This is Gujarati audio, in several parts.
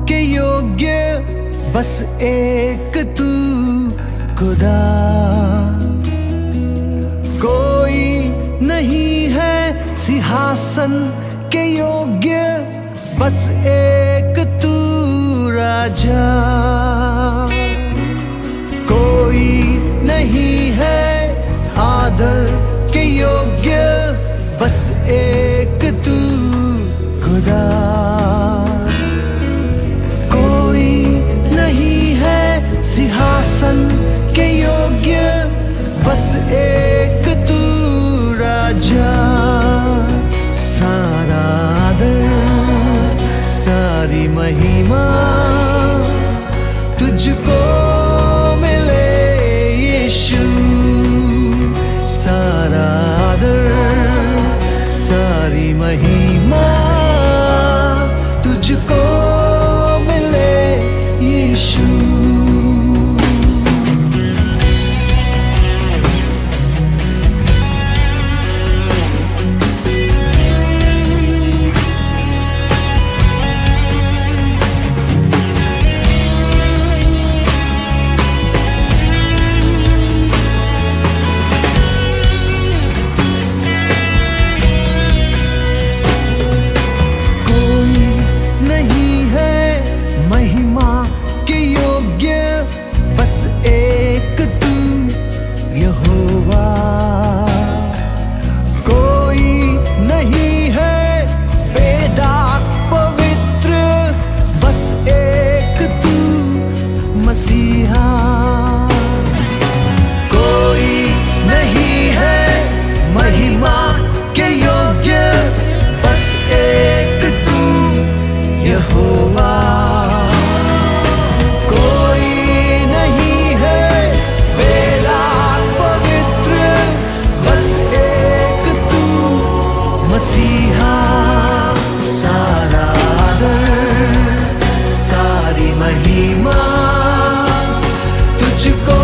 के योग्य बस एक तू खुदा। कोई नहीं है सिंहासन के योग्य बस एक तू राजा। कोई नहीं है आदर के योग्य बस एक तू खुदा। सिंहासन के योग्य बस एक तू राजा। सारा आदर सारी महिमा तुझको मिले यीशु। सारा आदर सारी महिमा तुझको मिले यीशु। बस एक तू यहोवा। कोई नहीं है वेदात पवित्र बस एक तू मसीहा। कोई नहीं है महिमा के योग्य बस एक तू यहोवा। मसीहा सारा आदर सारी महिमा तुझको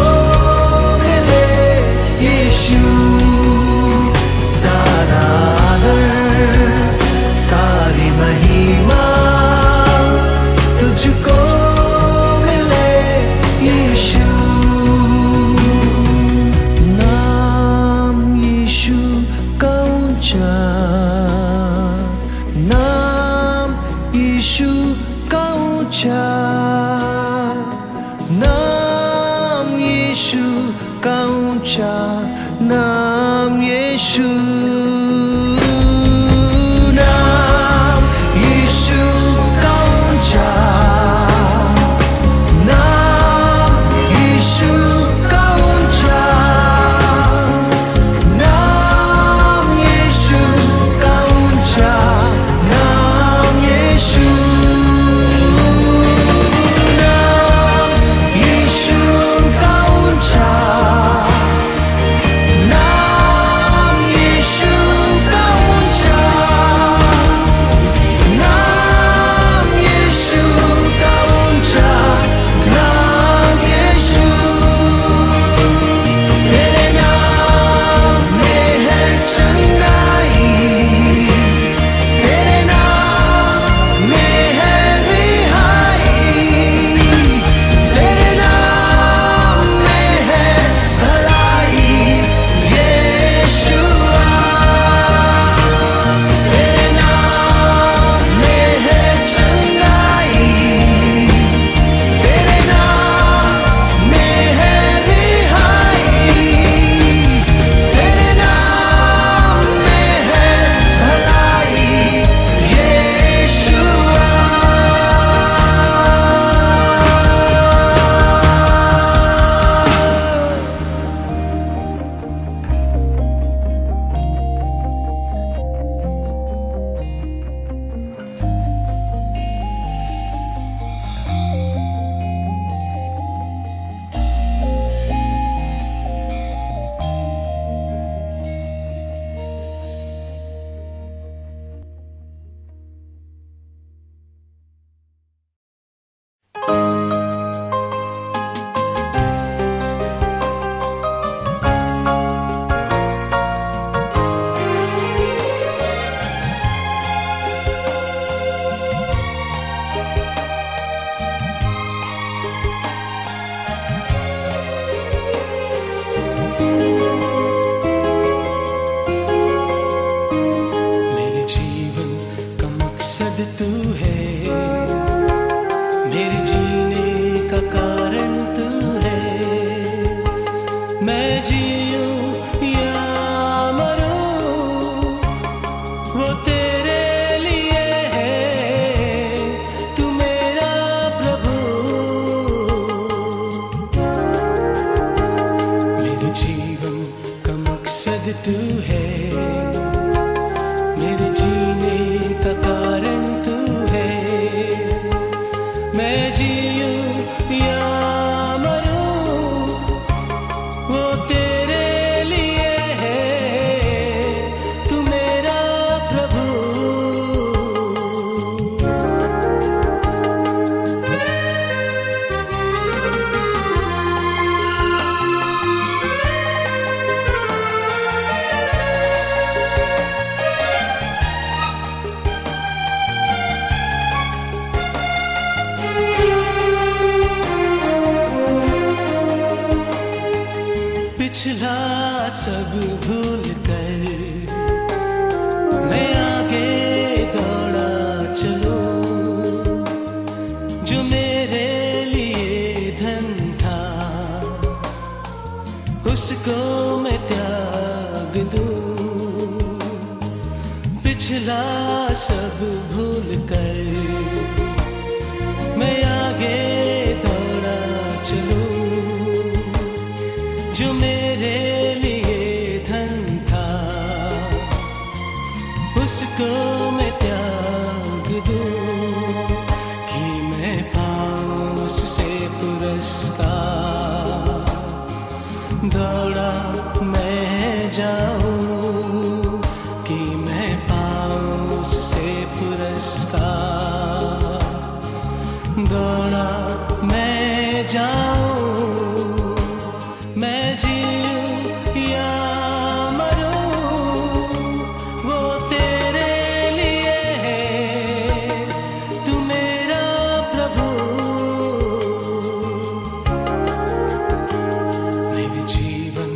मिले यीशु। सारा आदर सारी महिमा तुझको मिले यीशु। नाम यीशु का ऊंचा, नाम यीशु का ऊंचा, नाम यीशु का ऊंचा, नाम यीशु। नाम यीशु का ऊंचा, नाम यीशु का ऊंचा, नाम यीशु मकसद तू है, मेरे जीने का कारण तू है। मैं जीऊं या मरूं वो तेरे लिए है, तू मेरा प्रभु। मेरे जीवन का मकसद तू है, मेरे जीने का कारण तू है। मैं जीऊं या मरूं वो तेरे लिए है, तू मेरा प्रभु। पिछला सब भूल कर मैं आगे दौड़ा चलूं, जो मेरे लिए धन था उसको मैं त्याग दूं। पिछला सब भूल कर मैं आगे दौड़ा चलूं, जो मेरे लिए धन था उसको मैं त्याग दूं, कि मैं पाऊं उससे पुरस्कार। दौड़ा मैं जाऊं कि मैं पाऊं उससे पुरस्कार। दौड़ा मैं जाऊं, मैं जीऊं या मरूं वो तेरे लिए है, तू मेरा प्रभु। मेरे जीवन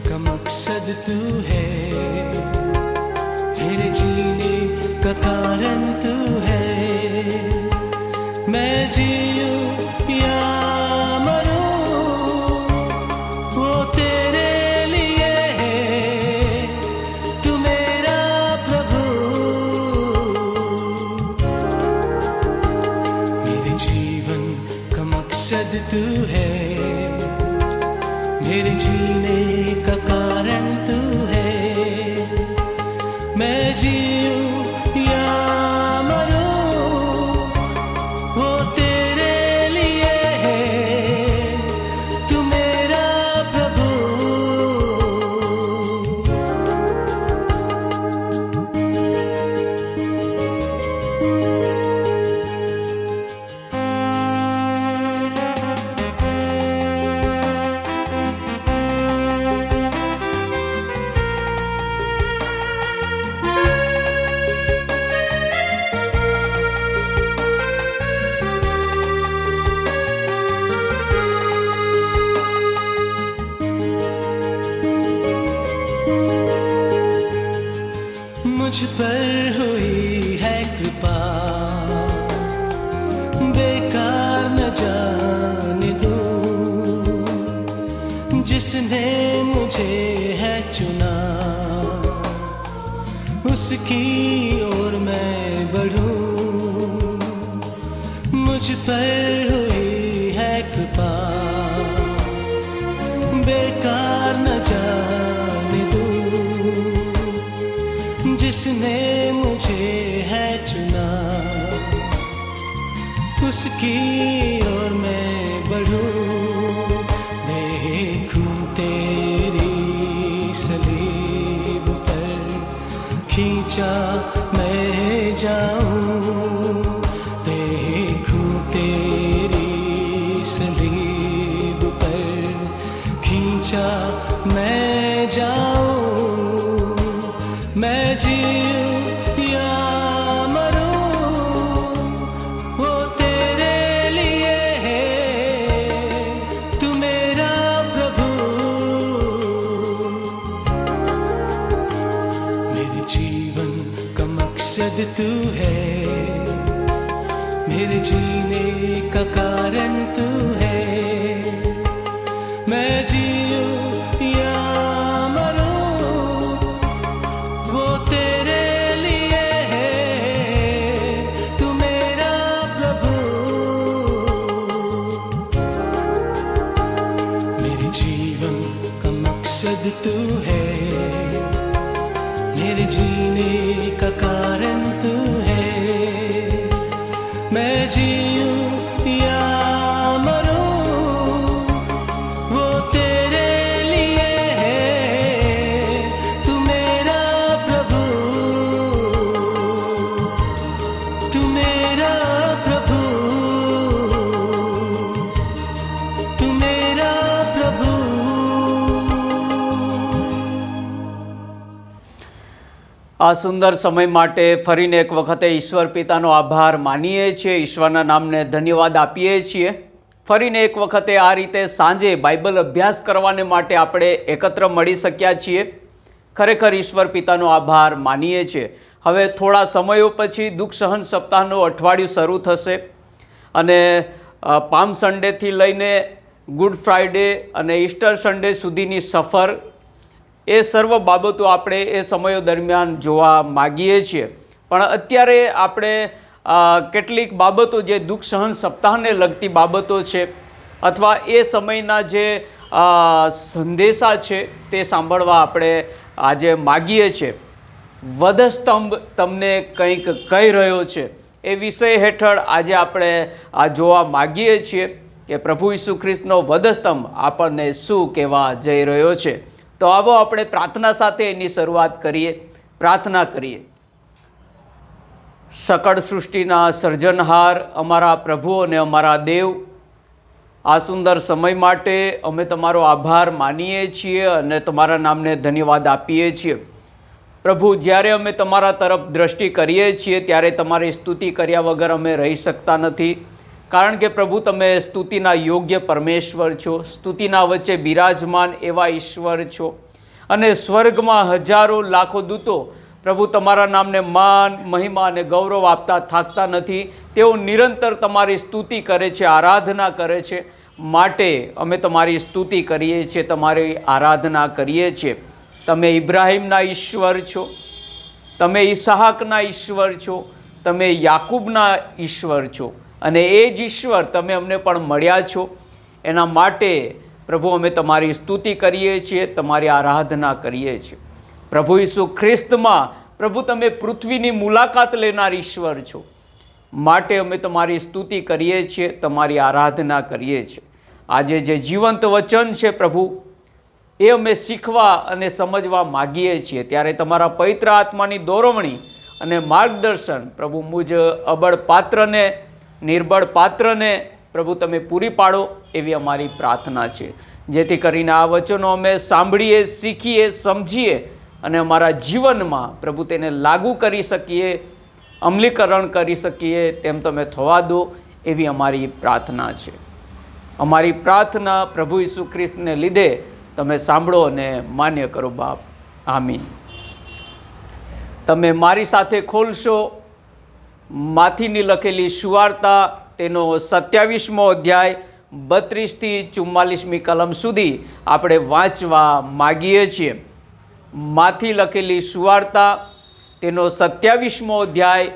का मकसद तू है, मेरे जीने का कारण तू है। मैं जीऊं या मकसद तू है, मेरे जीने का कारण तू है। मैं जीऊं या मरूं वो तेरे लिए है, तू मेरा प्रभु। मुझ पर हुई है कृपा, बेकार न जाने दूं। जिसने मुझे है चुना उसकी ओर मैं बढ़ूं। मुझ पर हुई है कृपा, बेकार न जाने दूं। जिसने मुझे है चुना उसकी ओर मैं बढ़ूं। देखूं तेरी सलीब पर खींचा मैं जाऊं। देखूं तेरी सलीब पर खींचा मैं जाऊं। मैं जीऊं या मरूं वो तेरे लिए है, तू मेरा प्रभु। मेरे जीवन का मकसद तू है, मेरे जीने का कारण तू है। मैं जीऊं या मरूं वो तेरे लिए है। तू मेरा प्रभु, मेरे जीवन का मकसद तू है। मेरे जीने का कारण तू है। मैं जीऊं या मरूं वो तेरे लिए है। तू मेरा प्रभु, तू मेरा प्रभु, तू मेरा प्रभु। આ સુંદર સમય માટે ફરીને એક વખતે ઈશ્વર પિતાનો આભાર માનીએ છીએ, ઈશ્વરના નામને ધન્યવાદ આપીએ છીએ. ફરીને એક વખતે આ રીતે સાંજે બાઇબલ અભ્યાસ કરવાને માટે આપણે એકત્ર મળી શક્યા છીએ. ખરેખર ઈશ્વર પિતાનો આભાર માનીએ છીએ. હવે થોડા સમયો પછી દુઃખ સહન સપ્તાહનું અઠવાડિયું શરૂ થશે અને પામ સન્ડેથી લઈને ગુડ ફ્રાઈડે અને ઈસ્ટર સન્ડે સુધીની સફર, એ સર્વ બાબતો આપણે એ સમયો દરમિયાન જોવા માગીએ છીએ. પણ અત્યારે આપણે કેટલીક બાબતો જે દુઃખ સહન સપ્તાહને લગતી બાબતો છે અથવા એ સમયના જે સંદેશા છે તે સાંભળવા આપણે આજે માગીએ છીએ. વધસ્તંભ તમને કંઈક કહી રહ્યો છે એ વિષય હેઠળ આજે આપણે આ જોવા માગીએ છીએ કે પ્રભુ ઈસુ ખ્રિસ્તનો વધસ્તંભ આપણને શું કહેવા જઈ રહ્યો છે. તો આવો આપણે પ્રાર્થના સાથે એની શરૂઆત કરીએ. પ્રાર્થના કરીએ. સકળ સૃષ્ટિના સર્જનહાર અમારા પ્રભુ અને અમારા દેવ, આ સુંદર સમય માટે અમે તમારો આભાર માનીએ છીએ અને તમારા નામને ધન્યવાદ આપીએ છીએ. પ્રભુ, જ્યારે અમે તમારા તરફ દ્રષ્ટિ કરીએ છીએ ત્યારે તમારી સ્તુતિ કર્યા વગર અમે રહી શકતા નથી. કારણ કે પ્રભુ, તમે સ્તુતિના યોગ્ય પરમેશ્વર છો, સ્તુતિના વચ્ચે બિરાજમાન એવા ઈશ્વર છો અને સ્વર્ગમાં હજારો લાખો દૂતો પ્રભુ તમારા નામને માન, મહિમા અને ગૌરવ આપતા થાકતા નથી. તેઓ નિરંતર તમારી સ્તુતિ કરે છે, આરાધના કરે છે. માટે અમે તમારી સ્તુતિ કરીએ છીએ, તમારી આરાધના કરીએ છીએ. તમે ઇબ્રાહિમના ઈશ્વર છો, તમે ઈસાહાકના ઈશ્વર છો, તમે યાકૂબના ઈશ્વર છો અને એ જ ઈશ્વર તમે અમને પણ મળ્યા છો. એના માટે પ્રભુ અમે તમારી સ્તુતિ કરીએ છીએ, તમારી આરાધના કરીએ છીએ. પ્રભુ ઈસુ ખ્રિસ્તમાં પ્રભુ તમે પૃથ્વીની મુલાકાત લેનાર ઈશ્વર છો. માટે અમે તમારી સ્તુતિ કરીએ છીએ, તમારી આરાધના કરીએ છીએ. આજે જે જીવંત વચન છે પ્રભુ, એ અમે શીખવા અને સમજવા માગીએ છીએ. ત્યારે તમારા પવિત્ર આત્માની દોરવણી અને માર્ગદર્શન પ્રભુ મુજ અબળ પાત્રને, નિર્બળ પાત્રને પ્રભુ તમે પૂરી પાડો એવી અમારી પ્રાર્થના છે. જેથી કરીને આ વચનો અમે સાંભળીએ, શીખીએ, સમજીએ અને અમારા જીવનમાં પ્રભુ તેને લાગુ કરી શકીએ, અમલીકરણ કરી શકીએ તેમ તમે થવા દો એવી અમારી પ્રાર્થના છે. અમારી પ્રાર્થના પ્રભુ ઈસુ ખ્રિસ્તને લીધે તમે સાંભળો અને માન્ય કરો બાપ. આમીન. તમે મારી સાથે ખોલશો માથીની લખેલી સુવાર્તા, તેનો 27મો અધ્યાય 32થી 44મી કલમ સુધી આપણે વાંચવા માગીએ છીએ. માથી લખેલી સુવાર્તા, તેનો 27મો અધ્યાય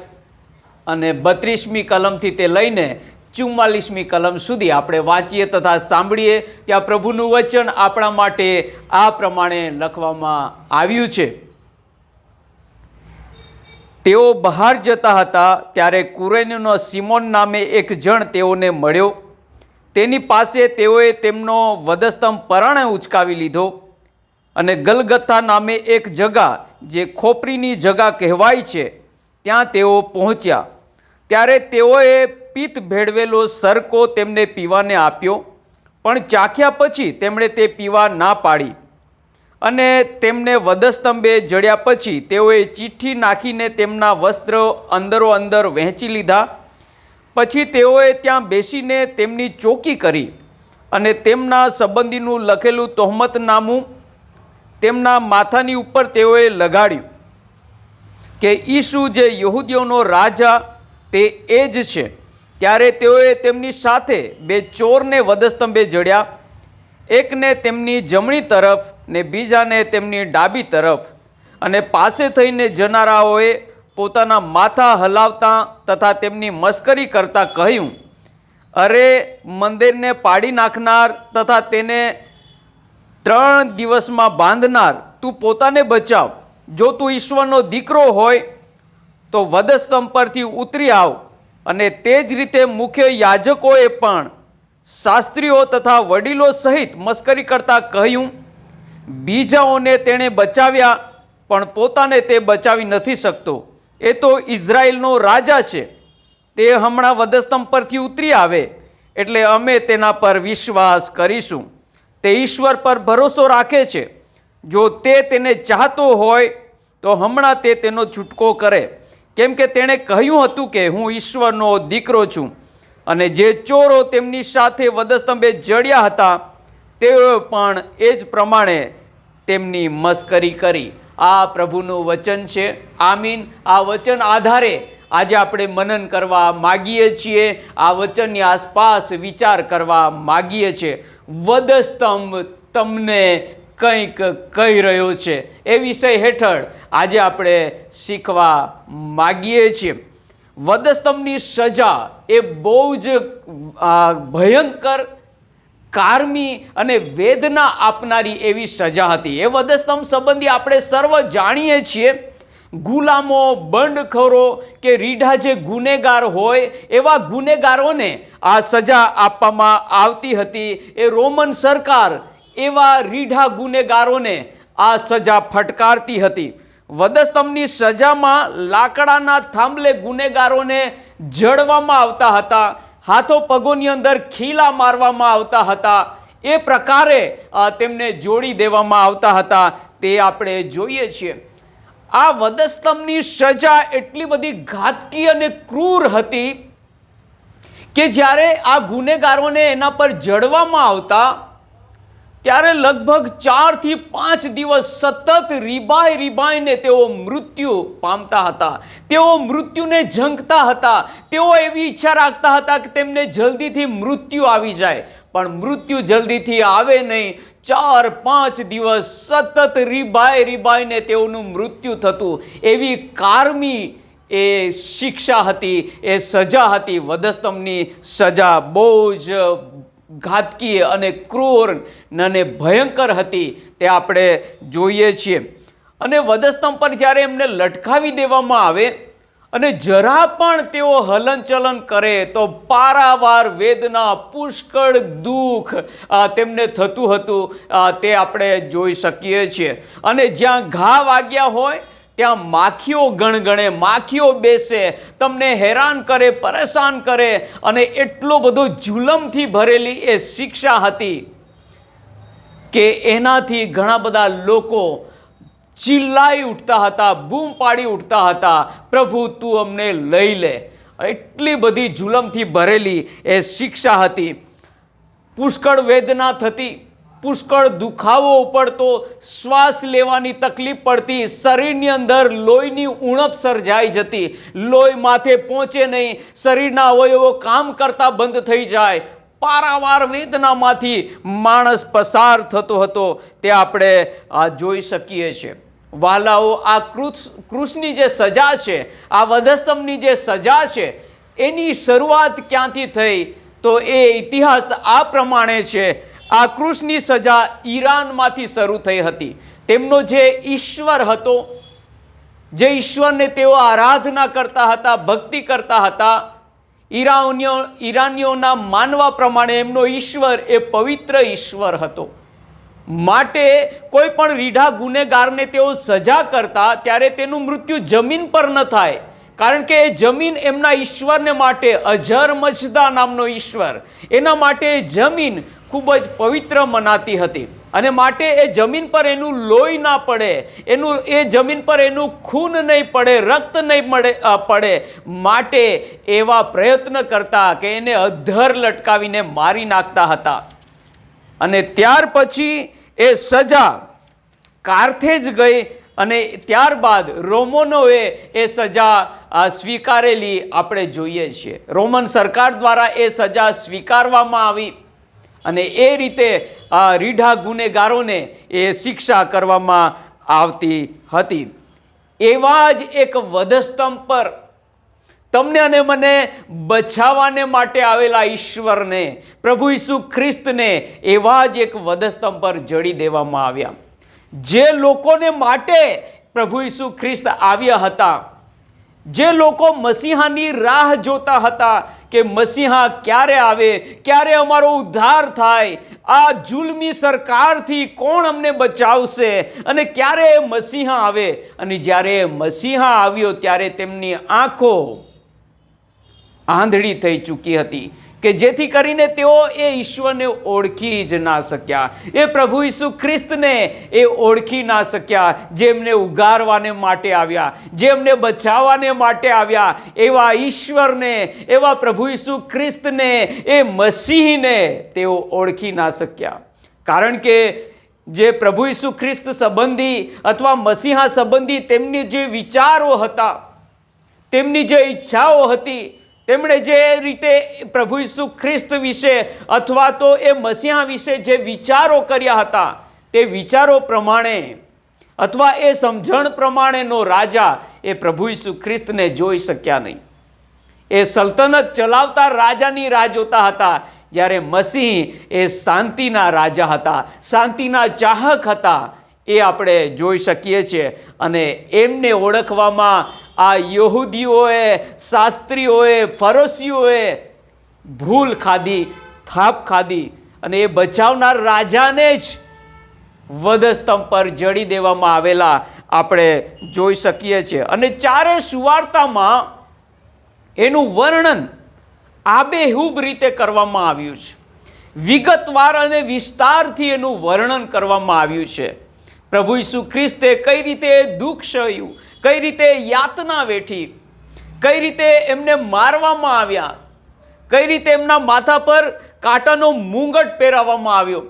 અને 32મી કલમથી તે લઈને 44મી કલમ સુધી આપણે વાંચીએ તથા સાંભળીએ. ત્યાં પ્રભુનું વચન આપણા માટે આ પ્રમાણે લખવામાં આવ્યું છે. તેઓ બહાર જતા હતા ત્યારે કુરેનનો સિમોન નામે એક જણ તેઓને મળ્યો. તેની પાસે તેઓએ તેમનો વધસ્તંભ પરાણે ઉચકાવી લીધો અને ગલગથા નામે એક જગા, જે ખોપરીની જગા કહેવાય છે, ત્યાં તેઓ પહોંચ્યા. ત્યારે તેઓએ પિત્ત ભેળવેલો સરકો તેમને પીવાને આપ્યો, પણ ચાખ્યા પછી તેમણે તે પીવા ના પાડી. અને તેમને વધસ્તંભે જડ્યા પછી તેઓએ ચીઠ્ઠી નાખીને તેમના વસ્ત્ર અંદરો અંદર વહેંચી લીધા. પછી તેઓએ ત્યાં બેસીને તેમની ચોકી કરી અને તેમના સંબંધીનું લખેલું તહોમતનામું તેમના માથાની ઉપર તેઓએ લગાડ્યું કે ઈસુ જે યહૂદીઓનો રાજા તે એ જ છે. ત્યારે તેઓએ તેમની સાથે 2 ચોરને વધસ્તંભે જડ્યા, એકને તેમની જમણી તરફ ને બીજાને તેમની ડાબી તરફ. અને પાસે થઈને જનારાઓએ પોતાના માથા હલાવતા તથા તેમની મસ્કરી કરતા કહ્યું, અરે મંદિરને પાડી નાખનાર તથા તેને 3 દિવસમાં બાંધનાર, તું પોતાને બચાવ. જો તું ઈશ્વરનો દીકરો હોય તો વધસ્તંભ પરથી ઉતરી આવ. અને તે જ રીતે મુખ્ય યાજકોએ પણ શાસ્ત્રીઓ તથા વડીલો સહિત મસ્કરી કરતા કહ્યું, બીજાઓને તેણે બચાવ્યા પણ પોતાને તે બચાવી નથી શકતો. એ તો ઇઝરાયલનો રાજા છે. તે હમણાં વધસ્તંભ પરથી ઉતરી આવે એટલે અમે તેના પર વિશ્વાસ કરીશું. તે ઈશ્વર પર ભરોસો રાખે છે. જો તે તેને ચાહતો હોય તો હમણાં તે તેનો છૂટકો કરે, કેમ કે તેણે કહ્યું હતું કે હું ઈશ્વરનો દીકરો છું. અને જે ચોરો તેમની સાથે વધસ્તંભે જડ્યા હતા તેઓ પણ એ જ પ્રમાણે તેમની મસ્કરી કરી. આ પ્રભુનું વચન છે. આમીન. આ વચન આધારે આજે આપણે મનન કરવા માગીએ છીએ. આ વચનની આસપાસ વિચાર કરવા માગીએ છીએ. વધસ્તંભ તમને કંઈક કહી રહ્યો છે, એ વિષય હેઠળ આજે આપણે શીખવા માગીએ છીએ. વધસ્તંભની સજા એ બહુ જ ભયંકર, કારમી અને વેદના આપનારી એવી સજા હતી. એ વધસ્તંભ સંબંધી આપણે સર્વ જાણીએ છીએ. ગુલામો, બંડખોરો કે રીઢા જે ગુનેગાર હોય એવા ગુનેગારોને આ સજા આપવામાં આવતી હતી. એ રોમન સરકાર એવા રીઢા ગુનેગારોને આ સજા ફટકારતી હતી. વધસ્તંભની સજામાં લાકડાના થાંભલે ગુનેગારોને જડવામાં આવતા હતા. હાથો પગોની અંદર ખીલા મારવામાં આવતા હતા. એ પ્રકારે તેમને જોડી દેવામાં આવતા હતા. તે આપણે જોઈએ છીએ. આ વધસ્તંભની સજા એટલી બધી ઘાતકી અને ક્રૂર હતી કે જ્યારે આ ગુનેગારોને એના પર જડવામાં આવતા ત્યારે લગભગ 4 થી 5 દિવસ સતત રીબાઈને તેઓ મૃત્યુ પામતા હતા. તેઓ મૃત્યુને ઝંખતા હતા. તેઓ એવી ઈચ્છા રાખતા હતા કે તેમને જલ્દીથી મૃત્યુ આવી જાય, પણ મૃત્યુ જલ્દીથી આવે નહીં. 4-5 દિવસ સતત રીબાઈને તેઓનું મૃત્યુ થતું. એવી કારમી એ શિક્ષા હતી, એ સજા હતી. વધસ્તંભની સજા બહુ જ ઘાતકી અને ક્રૂર અને ભયંકર હતી. તે આપણે જોઈએ છીએ. અને વધસ્તંભ પર જ્યારે એમને લટકાવી દેવામાં આવે અને જરા પણ તેઓ હલનચલન કરે તો પારાવાર વેદના, પુષ્કળ દુઃખ તેમને થતું હતું. તે આપણે જોઈ શકીએ છીએ. અને જ્યાં ઘા વાગ્યા હોય ત્યાં માખીઓ ગણગણે, માખીઓ બેસે, તમને હેરાન કરે, પરેશાન કરે. અને એટલો બધો જુલમથી ભરેલી એ શિક્ષા હતી કે એનાથી ઘણા બધા લોકો ચિલ્લાઈ ઉઠતા હતા, બૂમ પાડી ઉઠતા હતા, પ્રભુ તું અમને લઈ લે. એટલી બધી જુલમથી ભરેલી એ શિક્ષા હતી. પુષ્કળ વેદના થતી, પુષ્કળ દુખાવો પડતો, શ્વાસ લેવાની તકલીફ પડતી, શરીરની અંદર લોહીની ઉણપ સર્જાઈ જતી, લોહી માથે પહોંચે નહીં, શરીરના અવયવો કામ કરતા બંધ થઈ જાય. પારાવાર વેદનામાંથી માણસ પસાર થતો હતો. તે આપણે જોઈ શકીએ છીએ. વાલાઓ, આ ક્રૂસની જે સજા છે, આ વધસ્તંભની જે સજા છે, એની શરૂઆત ક્યાંથી થઈ તો એ ઇતિહાસ આ પ્રમાણે છે. આ ક્રૂસની સજા ઈરાનમાંથી શરૂ થઈ હતી. તેમનો જે ઈશ્વર હતો, જે ઈશ્વરને તેઓ આરાધના કરતા હતા, ભક્તિ કરતા હતા, ઈરાનીઓના માનવા પ્રમાણે એમનો ઈશ્વર એ પવિત્ર ઈશ્વર હતો. માટે કોઈ પણ રીઢા ગુનેગારને તેઓ સજા કરતા ત્યારે તેનું મૃત્યુ જમીન પર ન થાય, કારણ કે એ જમીન એમના ઈશ્વરને માટે, અજર મજદા નામનો ઈશ્વર, એના માટે જમીન ખૂબ જ પવિત્ર મનાતી હતી. અને માટે એ જમીન પર એનું લોહી ના પડે, એ જમીન પર એનું ખૂન નહીં પડે, રક્ત નહીં પડે, માટે એવા પ્રયત્ન કરતા કે એને અધ્ધર લટકાવીને મારી નાખતા હતા. અને ત્યાર પછી એ સજા કારથેજ ગઈ અને ત્યારબાદ રોમનોએ એ સજા સ્વીકારેલી આપણે જોઈએ છીએ. રોમન સરકાર દ્વારા એ સજા સ્વીકારવામાં આવી અને એ રીતે રીઢા ગુનેગારોને એ શિક્ષા કરવામાં આવતી હતી. એવા જ એક વધસ્તંભ પર તમને અને મને બચાવવાને માટે આવેલા ઈશ્વરને, પ્રભુ ઈસુ ખ્રિસ્તને એવા જ એક વધસ્તંભ પર જડી દેવામાં આવ્યા. જે લોકોને માટે પ્રભુ ઈસુ ખ્રિસ્ત આવ્યા હતા, જે લોકો મસીહાની રાહ જોતા હતા કે મસીહા ક્યારે આવે, ક્યારે અમારો ઉદ્ધાર થાય, આ જુલ્મી સરકારથી કોણ અમને બચાવશે અને ક્યારે મસીહા આવે. અને જ્યારે મસીહા આવ્યો ત્યારે તેમની આંખો આંધળી થઈ ચૂકી હતી કે જેથી કરીને તેઓ એ ઈશ્વરને ઓળખી જ ના શક્યા, એ પ્રભુ ઈસુ ખ્રિસ્તને એ ઓળખી ના શક્યા, જેમને ઉગારવાને માટે આવ્યા, જેમને બચાવવાને માટે આવ્યા. એવા ઈશ્વરને, એવા પ્રભુ ઈસુ ખ્રિસ્તને, એ મસીહને તેઓ ઓળખી ના શક્યા. કારણ કે જે પ્રભુ ઈસુ ખ્રિસ્ત સંબંધી અથવા મસીહા સંબંધી તેમની જે વિચારો હતા, તેમની જે ઈચ્છાઓ હતી, તેમણે જે રીતે પ્રભુ ઈસુ ખ્રિસ્ત વિશે અથવા તો એ મસીહા વિશે જે વિચારો કર્યા હતા, તે વિચારો પ્રમાણે અથવા એ સમજણ પ્રમાણેનો રાજા એ પ્રભુ ઈસુ ખ્રિસ્તને જોઈ શક્યા નહીં. એ સલ્તનત ચલાવતા રાજાની રાહ જોતા હતા, જ્યારે મસીહ એ શાંતિના રાજા હતા, શાંતિના ચાહક હતા. એ આપણે જોઈ શકીએ છીએ. અને એમને ઓળખવામાં આ યહૂદીઓએ, શાસ્ત્રીઓએ, ફરોશીઓએ ભૂલ ખાધી, થાપ ખાધી અને એ બચાવનાર રાજાને જ વધસ્તંભ પર જડી દેવામાં આવેલા આપણે જોઈ શકીએ છીએ. અને ચારે સુવાર્તામાં એનું વર્ણન આબેહૂબ રીતે કરવામાં આવ્યું છે. વિગતવાર અને વિસ્તારથી એનું વર્ણન કરવામાં આવ્યું છે. પ્રભુ ઈસુ ખ્રિસ્તે કઈ રીતે દુઃખ સહ્યું, કઈ રીતે યાતના વેઠી, કઈ રીતે એમને મારવામાં આવ્યા, કઈ રીતે એમના માથા પર કાંટાનો મુંગટ પહેરાવવામાં આવ્યો,